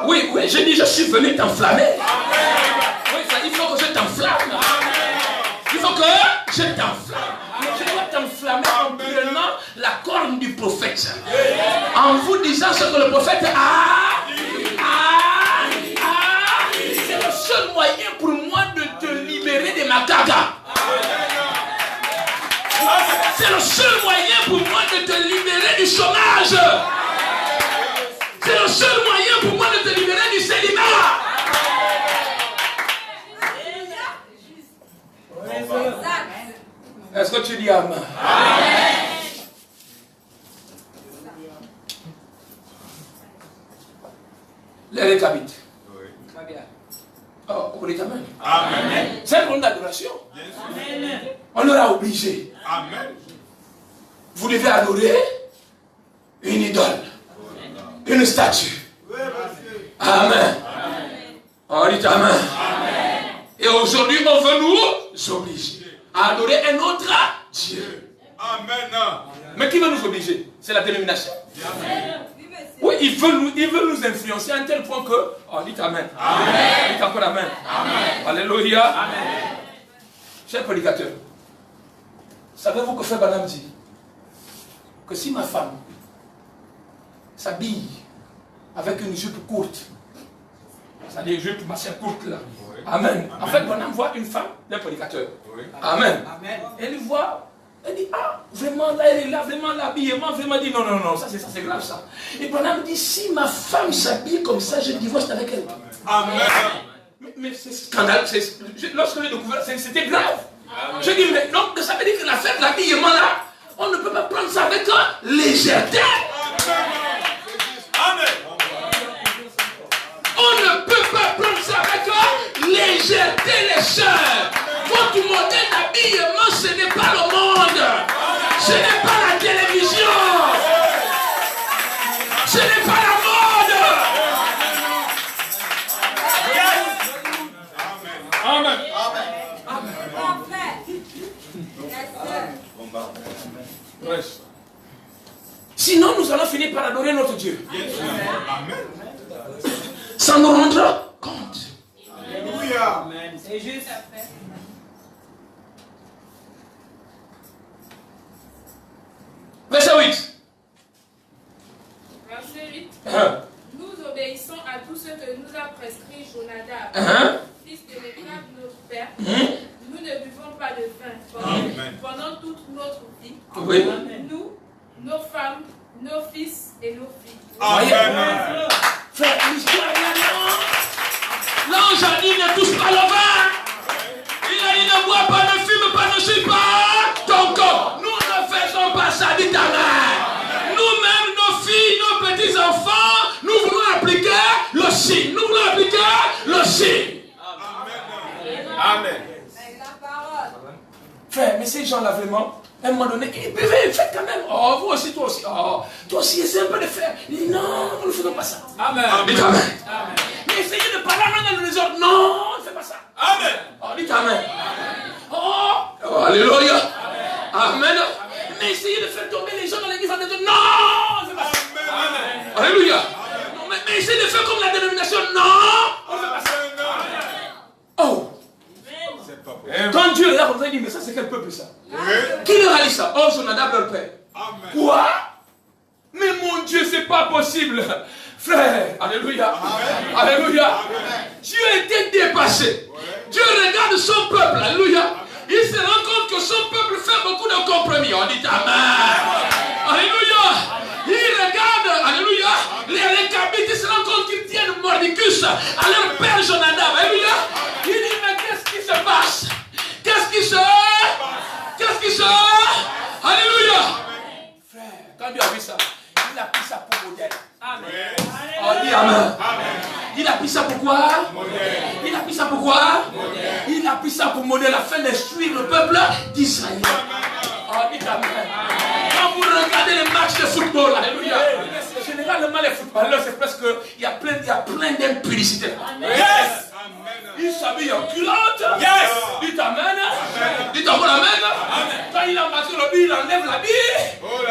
Oui, oui, j'ai dit je suis venu t'enflammer. Oui, il faut que je t'enflamme. Il faut que je t'enflamme. Je dois t'enflammer en prenant la corne du prophète. En vous disant ce que le prophète a. C'est le seul moyen pour moi de te libérer de ma gaga. C'est le seul moyen pour moi de te libérer du chômage. C'est le seul moyen pour moi de te libérer du célibat. Est-ce que tu dis amen? Les récabites. Oh, vous dites amen. C'est un problème d'adoration. On leur a obligé. Vous devez adorer une idole, une statue. Amen. On dit amen. Et aujourd'hui, on veut nous obliger à adorer un autre Dieu. Amen. Mais qui veut nous obliger? C'est la dénomination. Oui, il veut nous influencer à un tel point que... Oh, dites amen. Amen. Dites encore amen. Amen. Alléluia. Amen. Cher prédicateur, savez-vous que Frère Branham dit que si ma femme s'habille avec une jupe courte, c'est-à-dire une jupe machin courte là, amen. En fait, Branham voit une femme d'un prédicateur. Amen. Elle voit... Elle dit, ah, vraiment, là, elle est là, vraiment, l'habillement, vraiment, dit, non, non, non, ça, c'est grave, ça. Et Branham dit, si ma femme s'habille comme ça, je divorce avec elle. Amen. Mais c'est scandaleux. Lorsque j'ai découvert, c'était grave. Je dis, mais non, ça veut dire que l'affaire de l'habillement, là, on ne peut pas prendre ça avec légèreté. Amen. On ne peut pas prendre ça avec légèreté, les sœurs. Votre modèle d'habillement, ce n'est pas le monde. Ce n'est pas la télévision. Ce n'est pas la mode. Amen. Amen. Sinon, nous allons finir par adorer notre Dieu. Sans nous rendre compte. Alléluia. C'est juste. Verset 8. Verset 8. Nous obéissons à tout ce que nous a prescrit Jonadab, fils de Récab, notre père. Nous ne buvons pas de vin pendant toute notre vie. Oui. Nous, nos femmes, nos fils et nos filles. Amen. Frère, l'histoire est là. L'ange a dit ne touche pas le vin. Il a dit ne bois pas, ne fume pas, ne suis pas ton corps. Nous ne faisons pas ça, dit ta mère. Nous-mêmes, nos filles, nos petits-enfants, nous voulons appliquer le signe. Nous voulons appliquer le signe. Amen. Frère, mais ces gens-là vraiment, à un moment donné, ils buvaient, faites quand même. Oh, vous aussi, toi aussi. Oh, toi aussi, essaie un peu de faire. Il dit non, nous ne faisons pas ça. Amen. Dites amen. Amen. Mais essayez de parler en langue dans les autres. Non, on ne fait pas ça. Amen. Oh, dites amen. Oh, alléluia. Amen. Mais essayez de faire tomber les gens dans l'église en disant non, on ne fait pas ça. Amen. Alléluia. Mais essayez de faire comme la dénomination. Non, on ne fait pas ça. Oh. Quand Dieu est là, comme ça, il dit, mais ça c'est quel peuple ça? Qui leur a dit ça? Oh, Jonadab leur père. Quoi? Mais mon Dieu, c'est pas possible. Frère, alléluia. Alléluia. Dieu était dépassé. Dieu regarde son peuple, alléluia. Il se rend compte que son peuple fait beaucoup de compromis. On dit amen. Alléluia. Il regarde, alléluia, les Récabites, il se rend compte qu'ils tiennent Mordicus à leur père Jonadab. Alléluia. Il dit, mais qu'est-ce qui se passe? Qu'est-ce qui se Alléluia. Frère, quand Dieu a vu ça, il a pris ça pour modèle. Amen. On dit amen. Il a pris ça pour quoi? Il a pris ça pour quoi? Il a pris ça pour modèle afin d'instruire le peuple d'Israël. On dit amen. Quand vous regardez les matchs de football, alléluia. Généralement les footballeurs, c'est presque, il y a plein d'impudicité. Yes. Il s'habille en culotte. Yes. Dites amen. Dites encore amen. Quand il a marqué le but, il enlève l'habit.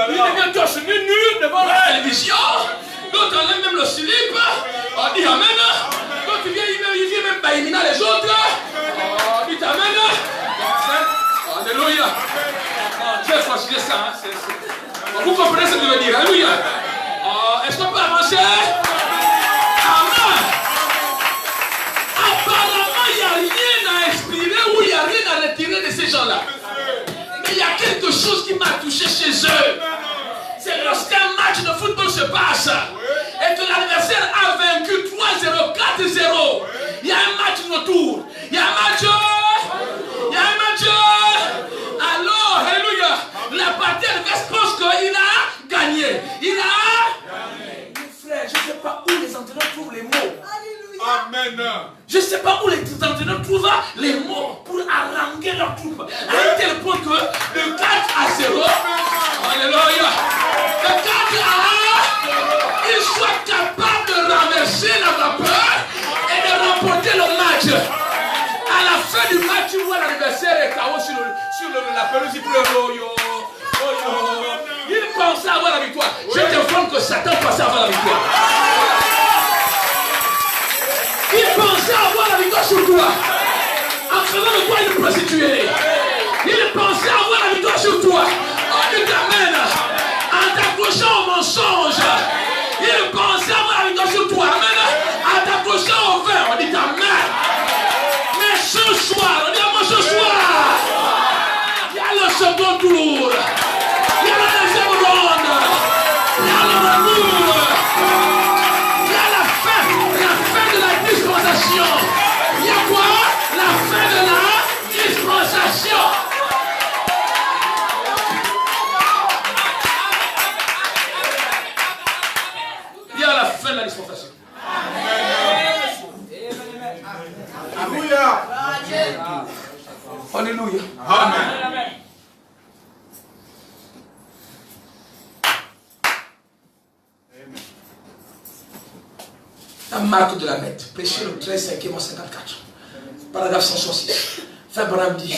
Il devient torse nu devant la télévision. Non, autres enlèvent même le slip. On dit Amen. Quand tu viens, il vient même baïminer les autres. On dit Amen. Alléluia. Je vais faciliter ça. Hein. Vous comprenez ce que je veux dire? Alléluia. Est-ce qu'on peut avancer? Amen. Apparemment, il n'y a rien à exprimer ou il n'y a rien à retirer de ces gens-là. Mais il y a quelque chose qui m'a touché chez eux. C'est lorsqu'un match de football se passe et que l'adversaire a vaincu 3-0, 4-0. Il y a un match retour. Il y a un match. Il y a un match. Alors, alléluia. La partie adverse pense qu'il a gagné. Il a gagné. Frère, je ne sais pas où les entraîneurs trouvent les mots. Amen. Je ne sais pas où les entraîneurs trouvent les mots pour haranguer leur troupe. À un tel point que de 4-0, alléluia, de 4-1, ils soient capables de renverser la vapeur et de remporter le match. À la fin du match, tu vois l'adversaire est KO sur la pelouse, il pleure. Il pensait avoir la victoire. Je t'informe que Satan pensait avoir la victoire. Il pensait avoir la victoire sur toi. En faisant de toi une prostituée. Il pensait avoir la victoire sur toi. On dit Amen. En t'accrochant au mensonge. Il pensait avoir la victoire sur toi. Amen. En t'accrochant au vin. On dit Amen. Mais ce soir, on dit à moi ce soir, il y a le second tour. Il y a la deuxième ronde. Il y a le retour. Il y a la fin de la dispensation. Il y a quoi? La fin de la dispensation. Il y a la fin de la dispensation. Alléluia. Alléluia. Amen. La marque de la bête, prêché le 13, 5e, 54. Paragraphe 166. Frère Branham dit,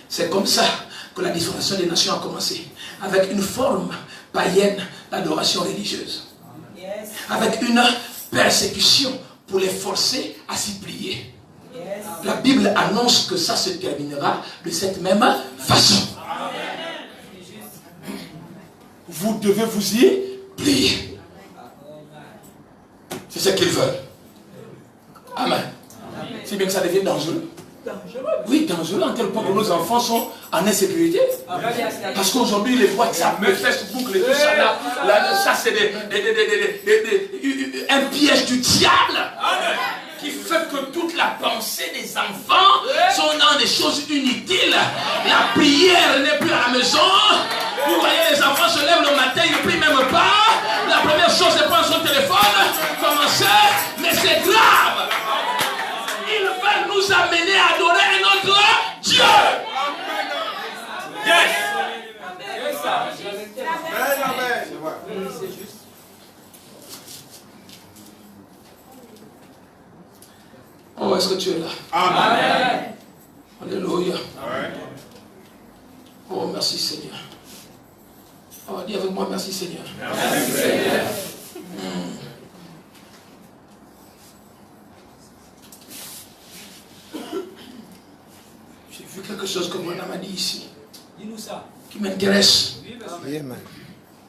c'est comme ça que la dispensation des nations a commencé. Avec une forme païenne d'adoration religieuse. Avec une persécution pour les forcer à s'y plier. La Bible annonce que ça se terminera de cette même façon. Vous devez vous y plier. C'est ce qu'ils veulent. Amen. C'est bien que ça devienne dangereux. Oui, dangereux en tel point que nos enfants sont en insécurité. Parce qu'aujourd'hui, les WhatsApp, les Facebook, les tout ça, là, ça c'est un piège du diable. Qui fait que toute la pensée des enfants sont dans des choses inutiles. La prière n'est plus à la maison. Vous voyez, les enfants se lèvent le matin, ils ne prient même pas. La première chose, c'est prendre son téléphone, commencer, mais c'est grave. Ils veulent nous amener à adorer un autre Dieu. Yes. Oh, est-ce que tu es là? Amen. Alléluia. Amen. Oh, merci Seigneur. Oh, dis avec moi, merci Seigneur. Merci Seigneur. J'ai vu quelque chose que mon âme a dit ici. Dis-nous ça. Qui m'intéresse. Amen.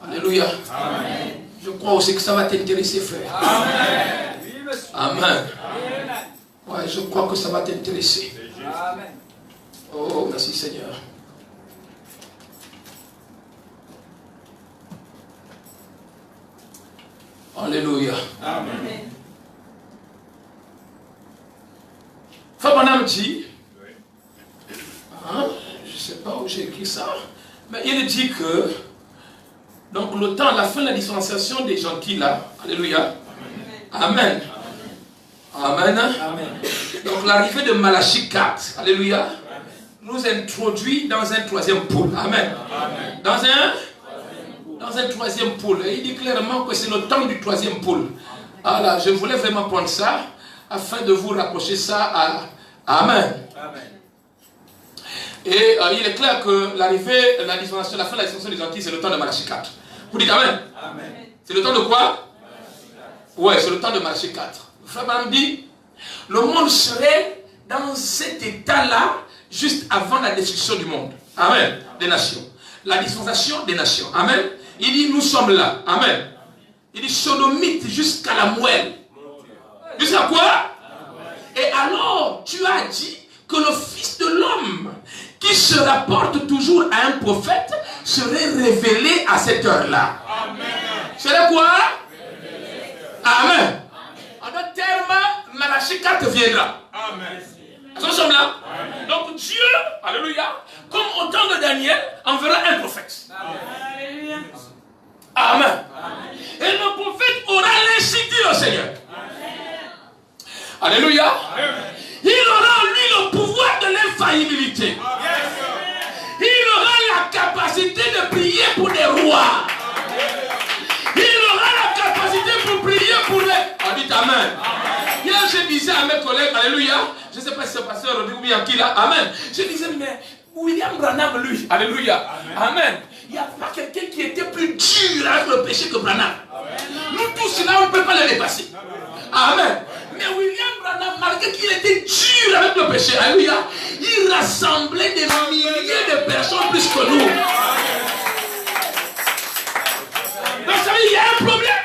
Alléluia. Amen. Je crois aussi que ça va t'intéresser, frère. Amen. Amen. Ouais, je crois que ça va t'intéresser. Amen. Oh, merci Seigneur. Alléluia. Amen. Fabanam dit, hein, je ne sais pas où j'ai écrit ça, mais il dit que, donc le temps, la fin de la dispensation des gentils là, alléluia, amen. Amen. Amen. Donc l'arrivée de Malachie 4, alléluia, nous introduit dans un troisième pôle. Amen. Dans un troisième pôle. Et il dit clairement que c'est le temps du troisième pôle. Alors, je voulais vraiment prendre ça afin de vous rapprocher ça à Amen. Et il est clair que l'arrivée, la fin de la dispensation des gentils, c'est le temps de Malachie 4. Vous dites Amen. C'est le temps de quoi? Ouais, c'est le temps de Malachie 4. Frère Branham dit, le monde serait dans cet état-là juste avant la destruction du monde. Amen. Des nations. La dispensation des nations. Amen. Il dit, nous sommes là. Amen. Il dit, sodomite jusqu'à la moelle. Jusqu'à quoi? Et alors, tu as dit que le Fils de l'homme, qui se rapporte toujours à un prophète, serait révélé à cette heure-là. Serait quoi? Amen. En d'autres termes, Malachie 4 viendra. Amen. Nous sommes là. Amen. Donc Dieu, alléluia, comme au temps de Daniel, enverra un prophète. Amen. Amen. Amen. Et le prophète aura l'ainsi dit au Seigneur. Amen. Alléluia. Amen. Il aura en lui le pouvoir de l'infaillibilité. Il aura la capacité de prier pour des rois. Il aura la capacité pour prier pour les... On dit Amen. Hier, je disais à mes collègues, alléluia, je ne sais pas si c'est le pasteur Rodrigue ou bien qui là, Amen. Je disais, mais William Branham, lui, alléluia, Amen. Il n'y a pas quelqu'un qui était plus dur avec le péché que Branham. Nous tous là, on ne peut pas le dépasser. Amen. Mais William Branham, malgré qu'il était dur avec le péché, alléluia, il rassemblait des milliers de personnes plus que nous. Donc ça veut dire, il y a un problème.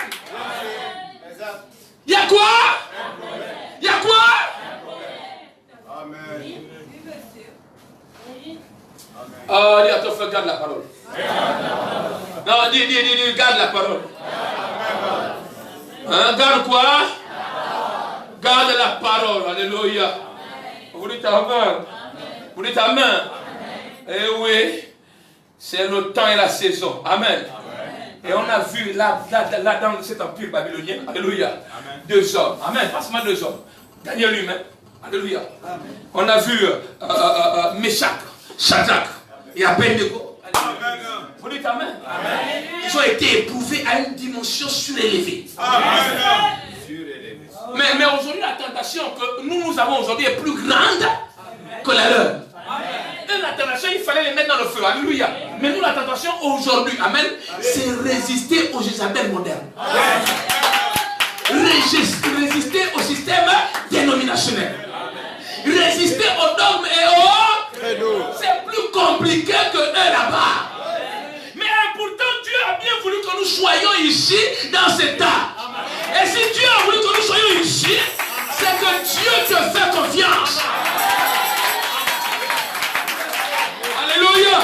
Il y a quoi? Il y a quoi? Amen. Oh, dis à ton frère, garde la parole. Non, dis, garde la parole. Hein, garde quoi? Garde la parole. Alléluia. Vous dites Amen. Vous dites Amen. Eh oui, c'est le temps et la saison. Amen. Et on a vu là dans cet empire babylonien, alléluia, amen. 2 hommes, amen, pas seulement 2 hommes, Daniel lui-même, alléluia. Amen. On a vu Meshach, Shadrach et Abednego. Vous dites amen. Amen. Ils ont été éprouvés à une dimension surélevée. Amen. Mais aujourd'hui, la tentation que nous avons aujourd'hui est plus grande que la leur. Et la tentation, il fallait les mettre dans le feu. Alléluia. Mais nous, la tentation aujourd'hui, amen, c'est résister aux Jézabel modernes. Résister au système dénominationnel. Résister aux dogmes et aux... C'est plus compliqué que eux là-bas. Mais pourtant, Dieu a bien voulu que nous soyons ici, dans cet art. Et si Dieu a voulu que nous soyons ici, c'est que Dieu te fait confiance. Alléluia.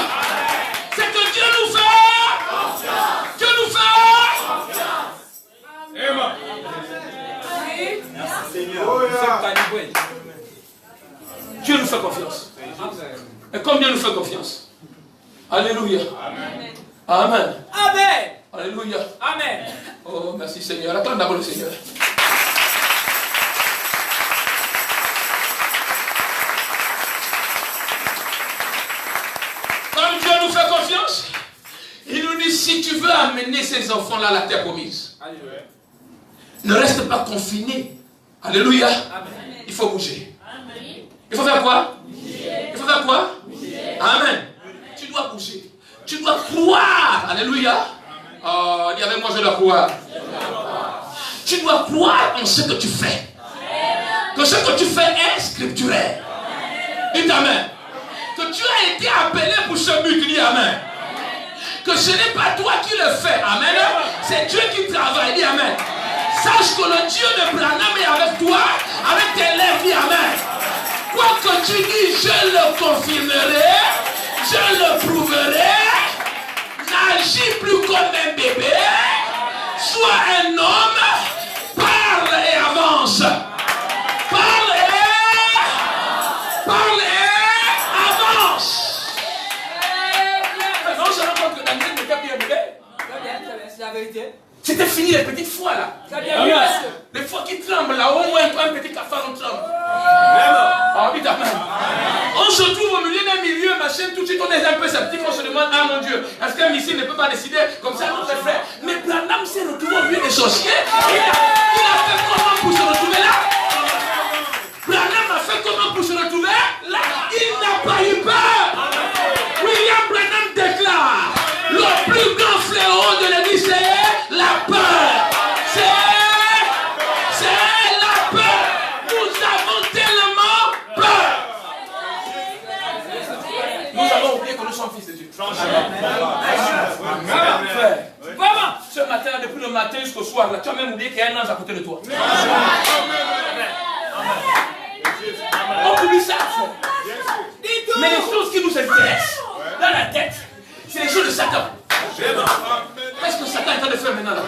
C'est que Dieu nous fait. Dieu nous fait. Amen. Dieu nous fait confiance. Et comme Dieu nous fait confiance. Alléluia. Amen. Amen. Amen. Alléluia. Amen. Oh, merci Seigneur. Attends d'abord le Seigneur. Comme Dieu nous fait confiance, il nous dit, si tu veux amener ces enfants-là à la terre promise, ne reste pas confiné. Alléluia. Amen. Il faut bouger. Amen. Il faut faire quoi? Il faut faire quoi? Amen. Tu dois bouger. Tu dois croire. Alléluia. Oh, dis avec moi, je dois croire. Tu dois croire en ce que tu fais. Que ce que tu fais est scripturaire. Dis amen. Que tu as été appelé pour ce but. Dis amen. Que ce n'est pas toi qui le fais. Amen. C'est Dieu qui travaille. Dis amen. Sache que le Dieu de Branham est avec toi, avec tes lèvres. Dis amen. Quoi que tu dis, je le confirmerai, je le prouverai. N'agis plus comme un bébé, sois un homme, parle et avance. Parle et avance. Non, je rencontre que Daniel n'était plus un bébé. C'est la vérité. C'était fini les petites fois là. Les fois qui tremblent là, au moins un petit cafard on tremble. Ah oui, amen. On se trouve au milieu d'un milieu, machin, tout de suite on est un peu sceptique, on se demande, ah mon Dieu, est-ce qu'un missile ne peut pas décider comme ça notre frère? Mais Branham s'est retrouvé au milieu des sorciers. Il a fait comment pour se retrouver là? Branham a fait comment pour se retrouver là? Il n'a pas eu peur. William Branham déclare, le plus grand fléau de l'église c'est la peur. C'est matin jusqu'au soir, là, tu as même oublié qu'il y a un ange à côté de toi. On oublie ça. Mais les choses qui nous intéressent dans la tête, c'est les choses de Satan. Qu'est-ce que Satan est en train de faire maintenant là?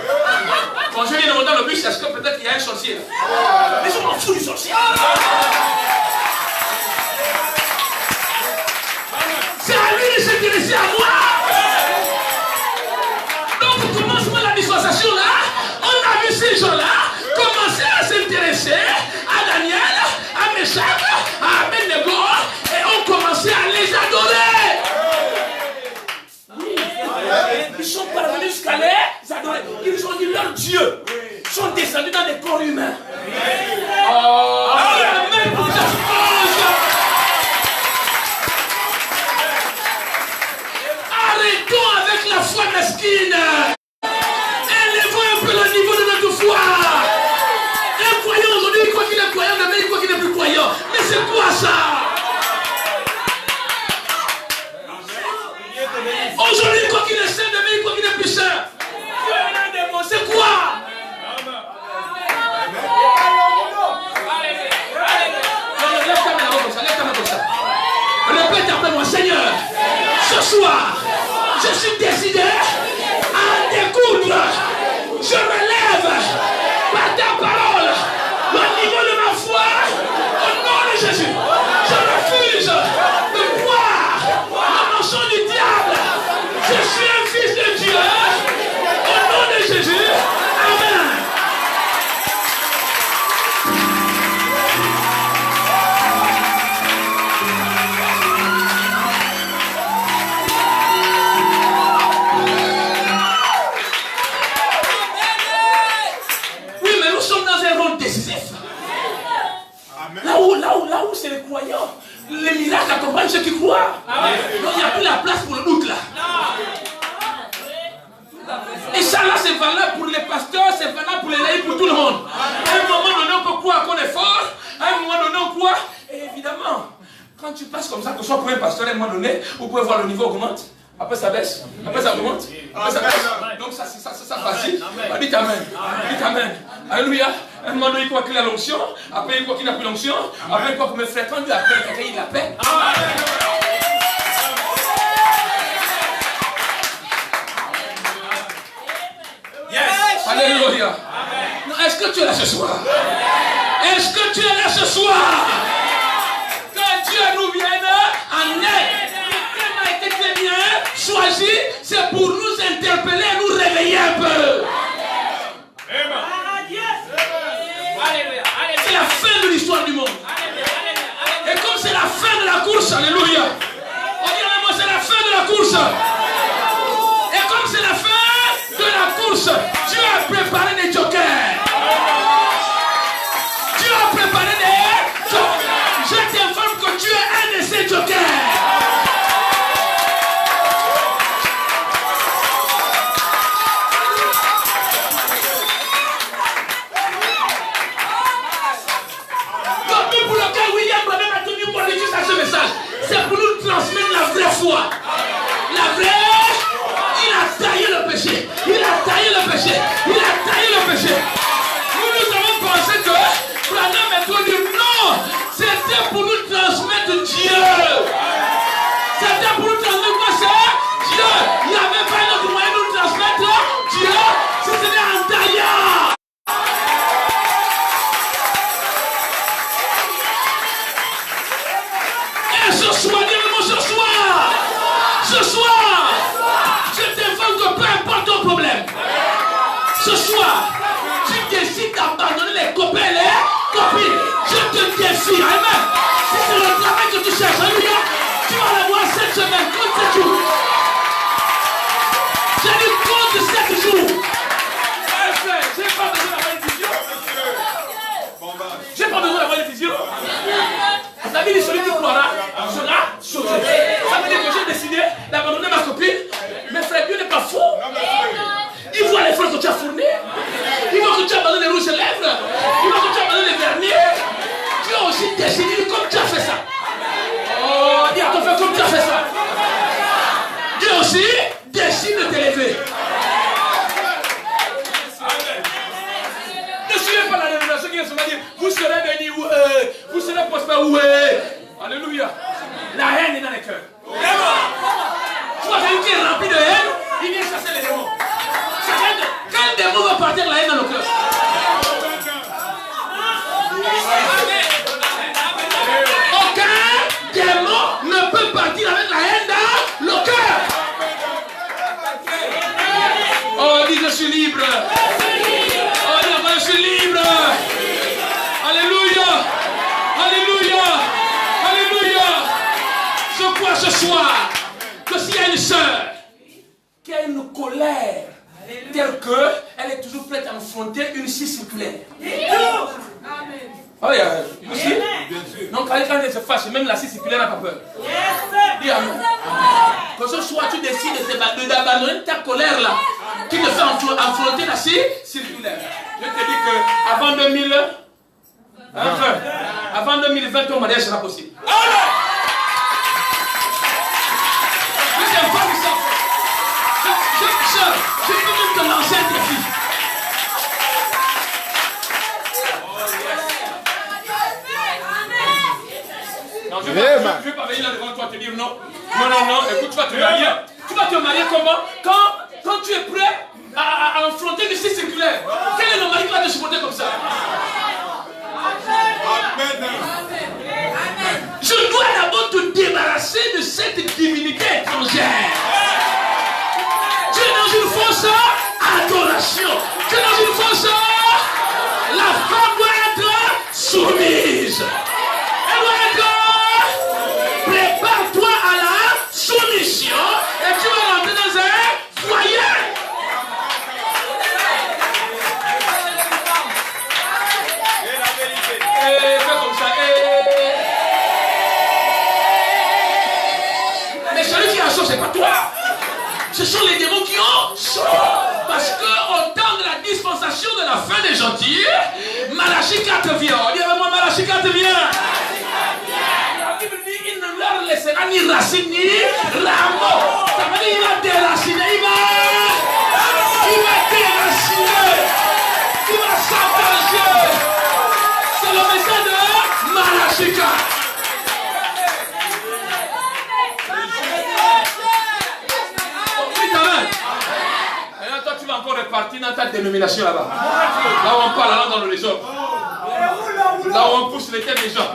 Quand je viens de monter dans le bus, est-ce que peut-être qu'il y a un sorcier là? Mais on m'en fout du sorcier. C'est à lui de s'intéresser à moi. Donc au commencement de la dispensation là, on a vu ces gens-là commencer à s'intéresser à Daniel, à Meshach, à Abednego, et ont commencé à les adorer. Ils sont parvenus jusqu'à les adorer. Ils ont dit leur Dieu sont descendus dans des corps humains. Oh, amen pour cette cause. Arrêtons avec la foi mesquine. Élevons un peu le niveau de notre foi. Un croyant aujourd'hui, quoi qu'il est croyant, demain, quoi qu'il n'est plus croyant. Mais c'est quoi ça? Aujourd'hui, quoi qu'il est saint, demain, quoi qu'il est plus saint. C'est quoi? Lève ta main comme ça, lève ta main comme ça. Répète après moi, Seigneur, ce soir, je suis décidé à découdre. Je me lève par ta parole au niveau de ma foi, au nom de Jésus. Je refuse de boire la mensonge du diable. Je suis un fils de Dieu. Au nom de Jésus. Amen. Oui, mais nous sommes dans un rôle décisif. Là où c'est les croyants, les miracles accompagnent ceux qui croient. Donc il n'y a plus la place pour le doute là. Et ça là c'est valable pour les pasteurs, c'est valable pour les laïcs, pour tout le monde. À un moment donné on peut croire qu'on est fort, à un moment donné on croit. Et évidemment, quand tu passes comme ça, que ce soit pour un pasteur à un moment donné, vous pouvez voir le niveau augmente. Après ça baisse, après ça augmente, après ça baisse. Donc ça c'est ça facile. Dites amen. Dites amen. Alléluia. Un moment donné il croit qu'il a l'onction, après il croit qu'il n'a plus l'onction, après il croit que mes frères, quand il appelle quelqu'un il l'appelle. Yes. Alléluia. Est-ce que tu es là ce soir? Est-ce que tu es là ce soir? Que Dieu nous vienne en aide. Le thème a été très bien choisi. C'est pour nous interpeller et nous réveiller un peu. C'est la fin de l'histoire du monde. Et comme c'est la fin de la course, alléluia. On dit moi c'est la fin de la course. Et comme c'est la fin de la course, Dieu a préparé des jokers. Dieu a préparé des jokers. Je t'informe que tu es un de ces jokers. L'objet pour lequel William Branham a tenu pour lui à ce message, c'est pour nous transmettre la vraie foi. La vraie. Il a taillé le péché. Il a taillé le péché. Il a taillé le péché. Nous avons pensé que Branham est trop dur. Non, c'était pour nous transmettre Dieu. C'était pour nous transmettre quoi c'est Dieu. Il n'y avait pas d'autre moyen de nous transmettre Dieu. C'était en taillant. Et ce soir, dis-le-moi ce soir, je t'informe que peu importe ton problème, ce soir, tu décides d'abandonner les copains et les copines. Je te défie, amen. Si c'est le travail que tu cherches, alléluia, tu vas l'avoir cette semaine, compte 7 jours. J'ai dit compte 7 jours. J'ai pas besoin d'avoir une vision. J'ai pas besoin d'avoir une vision. La vie de celui qui croira sera sauvée. Ça veut dire que j'ai décidé d'abandonner ma copine. Mais frère, Dieu n'est pas fou. Il voit l'effort que tu as fourni. Il voit que tu as abandonné les rouges lèvres. Il voit que tu as abandonné les vernis. Dieu a aussi décidé comme tu as fait ça. Oh, dis à ton frère comme tu as fait ça. Dieu aussi décide de t'élever. où est? Alléluia. La haine est dans les cœurs. Tu vois quelqu'un qui est rempli de haine, il vient chasser les démons. Quand un démon va partir, la haine dans le cœur. Aucun démon ne peut partir avec la haine dans le cœur. Oh, dis je suis libre. Oh, dis je suis libre. Alléluia. Alléluia. Alléluia. Je crois ce soir que s'il y a une sœur qui a une colère telle qu'elle est toujours prête à affronter une scie circulaire. Amen. Oh, aussi. Donc, quand elle se fâche, même la scie circulaire n'a pas peur. Dis amen. Que ce soit tu décides d'abandonner ta colère là, qui te fait affronter la scie circulaire. Je te dis qu'avant 2020, ton mariage sera possible. Je peux même te lancer un défi. Non, je ne vais pas venir là devant toi te dire non. Non, écoute, tu vas te marier. Tu vas te marier comment? Quand tu es prêt à affronter le scie circulaire. Quel est le mari qui va te supporter comme ça? Amen. Je dois d'abord te débarrasser de cette divinité étrangère. Tu es dans une fausse adoration. Tu es dans une fausse... La femme doit être soumise. Elle doit être... Prépare-toi à la soumission et tu vas rentrer dans un foyer. Et fais comme ça. Mais celui qui a chaud, c'est pas toi. Ce sont les démons qui ont chaud. Parce qu'au temps de la dispensation de la fin des gentils, Malachie 4 vient. On dit avec moi, Malachie 4 vient. La Bible dit, il ne leur laissera ni racine ni rameau. Ça veut dire, il va déraciner, il va déraciner, il va s'engager. C'est le message de Malachie 4. Tu vas encore repartir dans ta dénomination là-bas. Là où on parle, là dans le réseau. Là où on pousse les têtes des gens.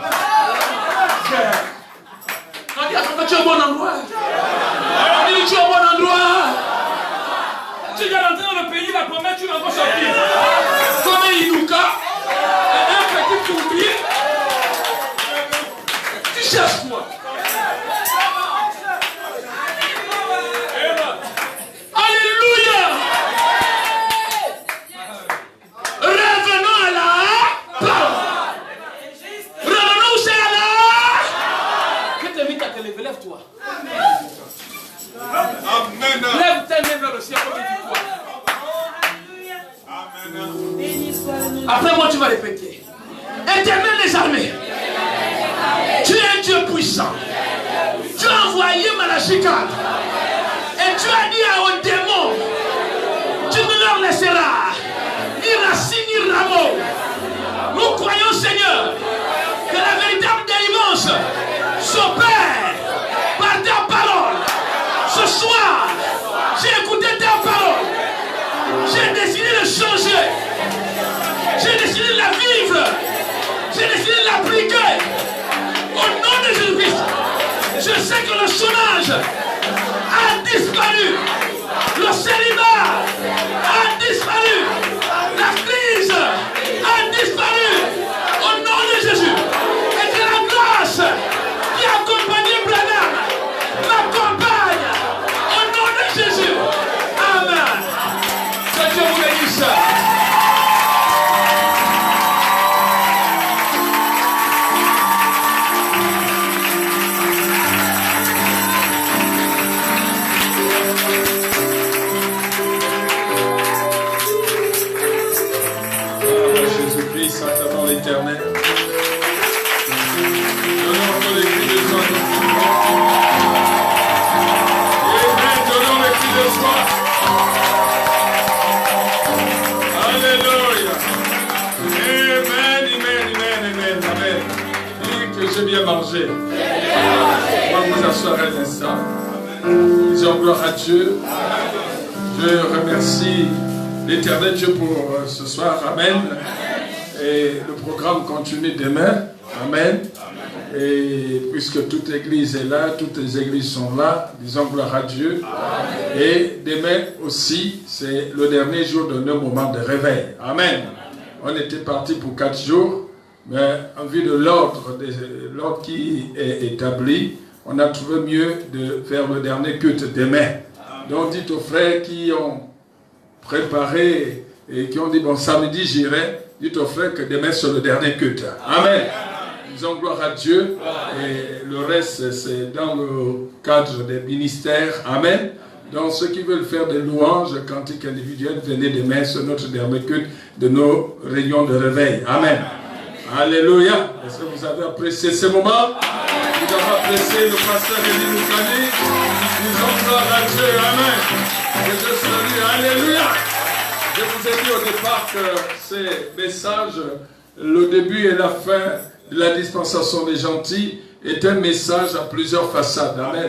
On dit, attends, tu es au bon endroit. On dit, tu es au bon endroit. Tu viens rentrer dans le pays, la promesse, tu vas encore sortir. Comme un Inuka, un petit tourbi. Tu cherches quoi? Alléluia. Revenons à la parole. Revenons aussi à la... Je t'invite à te lever, lève-toi. Amen. Lève tes mains vers le ciel comme tu crois. Après moi tu vas répéter. Éternel des armées, tu es un Dieu puissant. Tu as envoyé Malachie 4. Et tu as dit aux démons, tu ne leur laisseras ni racine ni rameau. Nous croyons, Seigneur, que la véritable délivrance s'opère par ta parole. Ce soir, j'ai écouté ta parole. J'ai décidé de changer. J'ai décidé de la vivre. J'ai décidé de l'appliquer. Au nom de Jésus-Christ, je sais que le chômage a disparu. Le célibat a disparu. La crise a disparu. Au nom de Jésus. Et que la grâce qui a accompagné Branham m'accompagne. Au nom de Jésus. Amen. Que Dieu vous bénisse. j'ai bien mangé. On va vous asseoir un instant. Disons gloire à Dieu. Je remercie l'Éternel Dieu pour ce soir. Amen. Et le programme continue demain. Amen. Et puisque toute l'église est là, toutes les églises sont là, disons gloire à Dieu. Et demain aussi, c'est le dernier jour de nos moments de réveil. Amen. On était parti pour 4 jours, mais en vue de l'ordre qui est établi, on a trouvé mieux de faire le dernier culte demain. Donc dites aux frères qui ont préparé et qui ont dit bon samedi j'irai, dites aux frères que demain c'est le dernier culte. Amen. Disons gloire à Dieu. Et le reste c'est dans le cadre des ministères. Amen. Donc ceux qui veulent faire des louanges, cantiques individuels, venez demain, c'est notre dernier culte de nos réunions de réveil. Amen. Alléluia. Est-ce que vous avez apprécié ce moment? Vous avez apprécié le pasteur Elie Moukani? Disons gloire à Dieu. Amen. Que Dieu salue. Alléluia. Je vous ai dit au départ que ces messages, le début et la fin de la dispensation des gentils, est un message à plusieurs façades. Amen.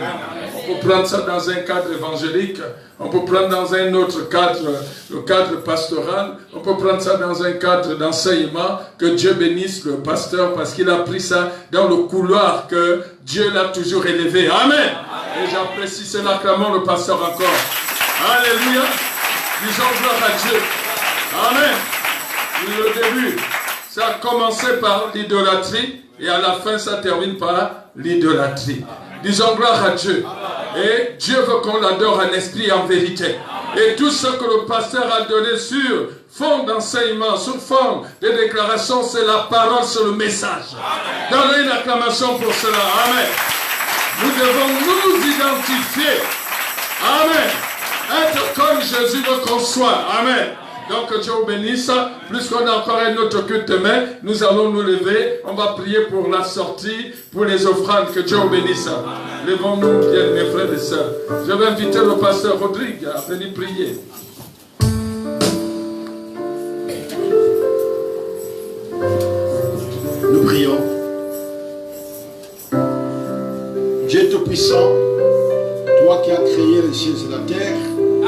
On peut prendre ça dans un cadre évangélique, on peut prendre dans un autre cadre, le cadre pastoral, on peut prendre ça dans un cadre d'enseignement. Que Dieu bénisse le pasteur parce qu'il a pris ça dans le couloir que Dieu l'a toujours élevé. Amen. Et j'apprécie cela, acclamons le pasteur encore. Alléluia. Disons gloire à Dieu. Amen. Le début, ça a commencé par l'idolâtrie et à la fin, ça termine par l'idolâtrie. Disons gloire à Dieu. Et Dieu veut qu'on l'adore en esprit et en vérité. Et tout ce que le pasteur a donné sur fond d'enseignement, sur fond de déclaration, c'est la parole, c'est le message. Donnez une acclamation pour cela. Amen. Nous devons nous identifier. Amen. Être comme Jésus veut qu'on soit. Amen. Donc que Dieu vous bénisse. Puisqu'on a encore un autre culte demain, nous allons nous lever. On va prier pour la sortie, pour les offrandes. Que Dieu vous bénisse. Levons-nous bien, mes frères et sœurs. Je vais inviter le pasteur Rodrigue à venir prier. Nous prions. Dieu Tout-Puissant, toi qui as créé les cieux et la terre,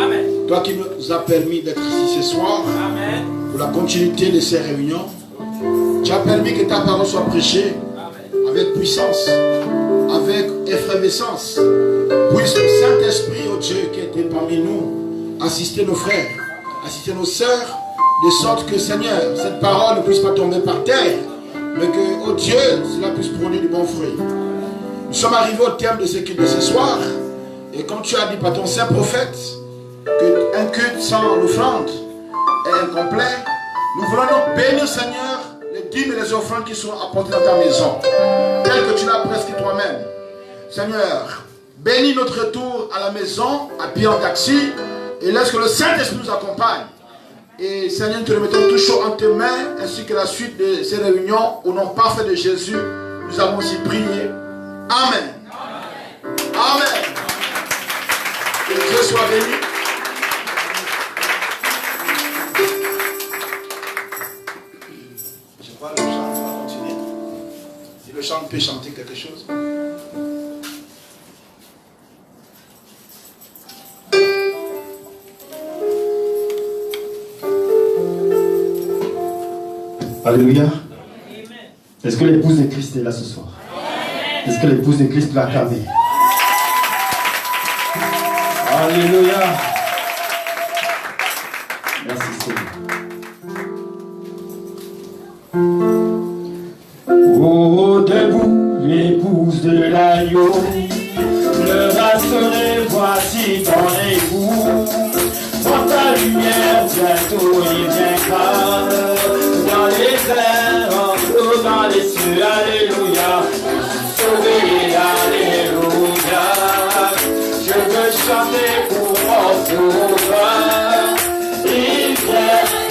Amen. Toi qui nous as permis d'être ici ce soir, Amen. Pour la continuité de ces réunions, tu as permis que ta parole soit prêchée avec puissance, avec effervescence. Puisse le Saint-Esprit, oh Dieu, qui était parmi nous, assister nos frères, assister nos sœurs, de sorte que, Seigneur, cette parole ne puisse pas tomber par terre, mais que, oh Dieu, cela puisse produire du bon fruit. Nous sommes arrivés au terme de ce culte de ce soir, et comme tu as dit par ton saint prophète, qu'un culte sans l'offrande est incomplet, nous voulons donc bénir, Seigneur, les dîmes et les offrandes qui sont apportées dans ta maison, telles que tu l'as prescrit toi-même. Seigneur, bénis notre retour à la maison, à pied en taxi, et laisse que le Saint-Esprit nous accompagne. Et Seigneur, nous te remettons toujours en tes mains, ainsi que la suite de ces réunions, au nom parfait de Jésus, nous avons aussi prié. Amen. Amen. Que Dieu soit béni. Je crois que le chant va continuer. Si le chant peut chanter quelque chose. Alléluia. Est-ce que l'épouse de Christ est là ce soir? Est-ce que l'épouse de Christ peut l'acclamer? Alléluia. Merci Seigneur. Oh, debout, l'épouse de l'agneau, le rassurez, voici ton époux. Dans ta lumière, bientôt il viendra. Dans les airs, en haut, dans les cieux, alléluia. Sauvé, alléluia. Je veux chanter pour mon sauveur. Il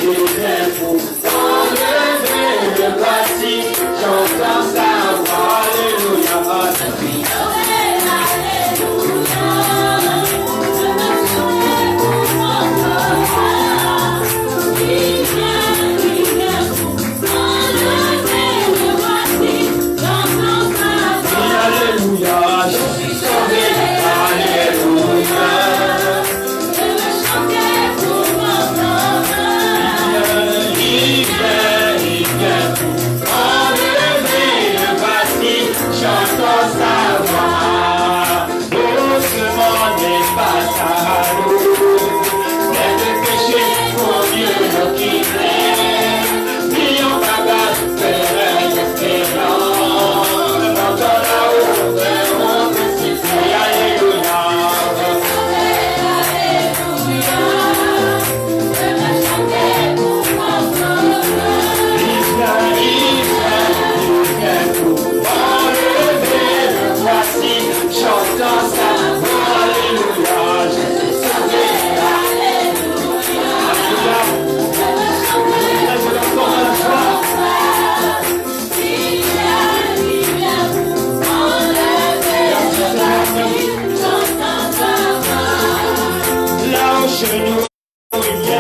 vient pour s'enlever. Le voici, j'entends sa voix, alléluia.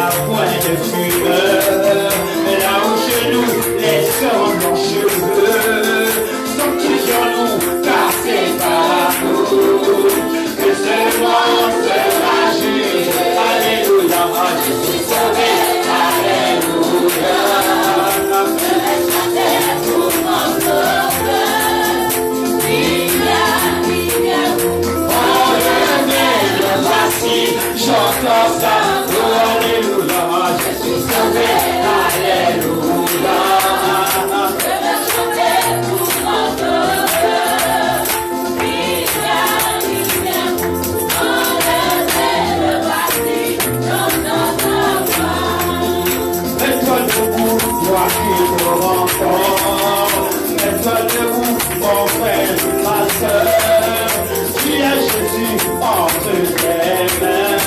à point de fumeur. Là où chez nous, les sœurs en blancs cheveux sont qui sur nous, car c'est par amour que ce monde sera jugé. Alléluia, je suis sauvé. Alléluia. Je vais chanter pour mon sauveur. Il vient. Oh, le voici, j'entends ça. Oh, alléluia, je suis sauvé. Alléluia. Je vais chanter pour mon sauveur. Il vient. Oh, le voici, j'entends sa voix. Mets-toi debout, toi qui te rencontres. Mets-toi debout, mon frère, ma soeur. Tu as Jésus entre tes mains.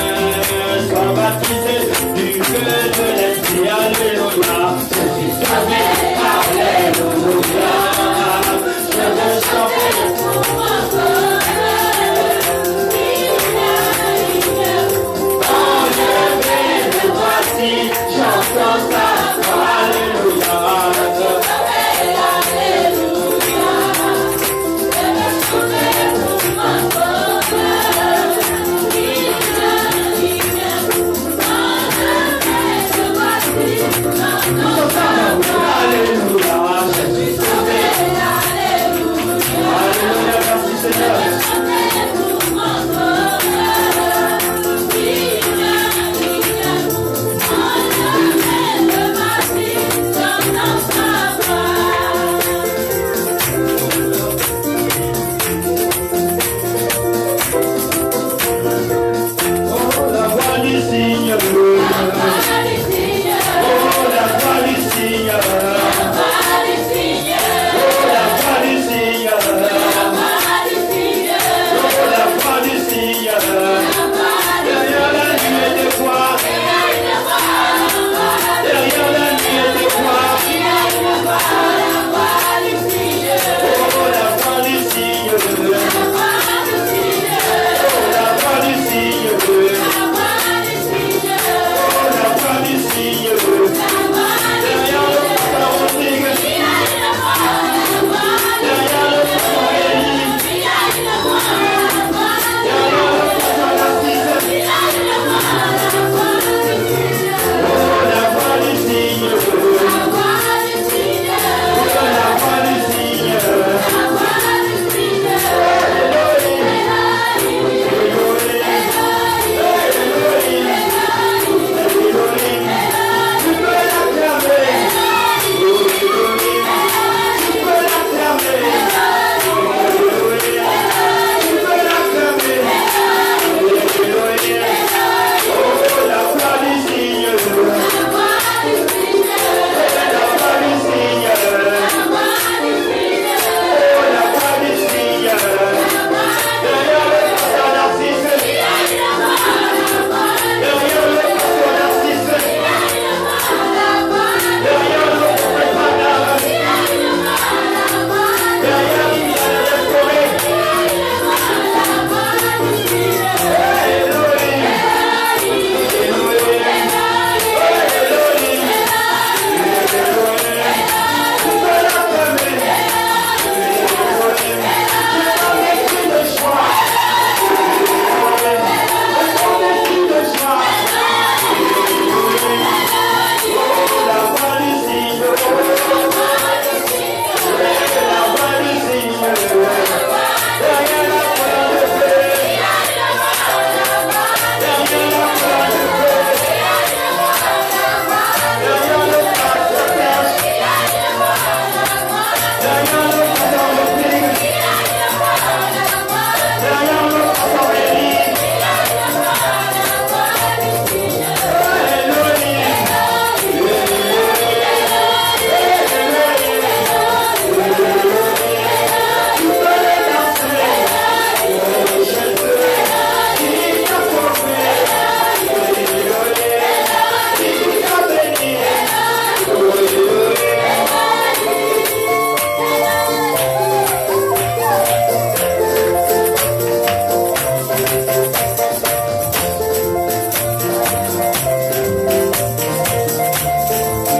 Sois baptisé du feu de l'esprit. Alléluia. Je suis sauvé. Alléluia. Je veux chanter pour mon sauveur. Il vient. Oh, le voici.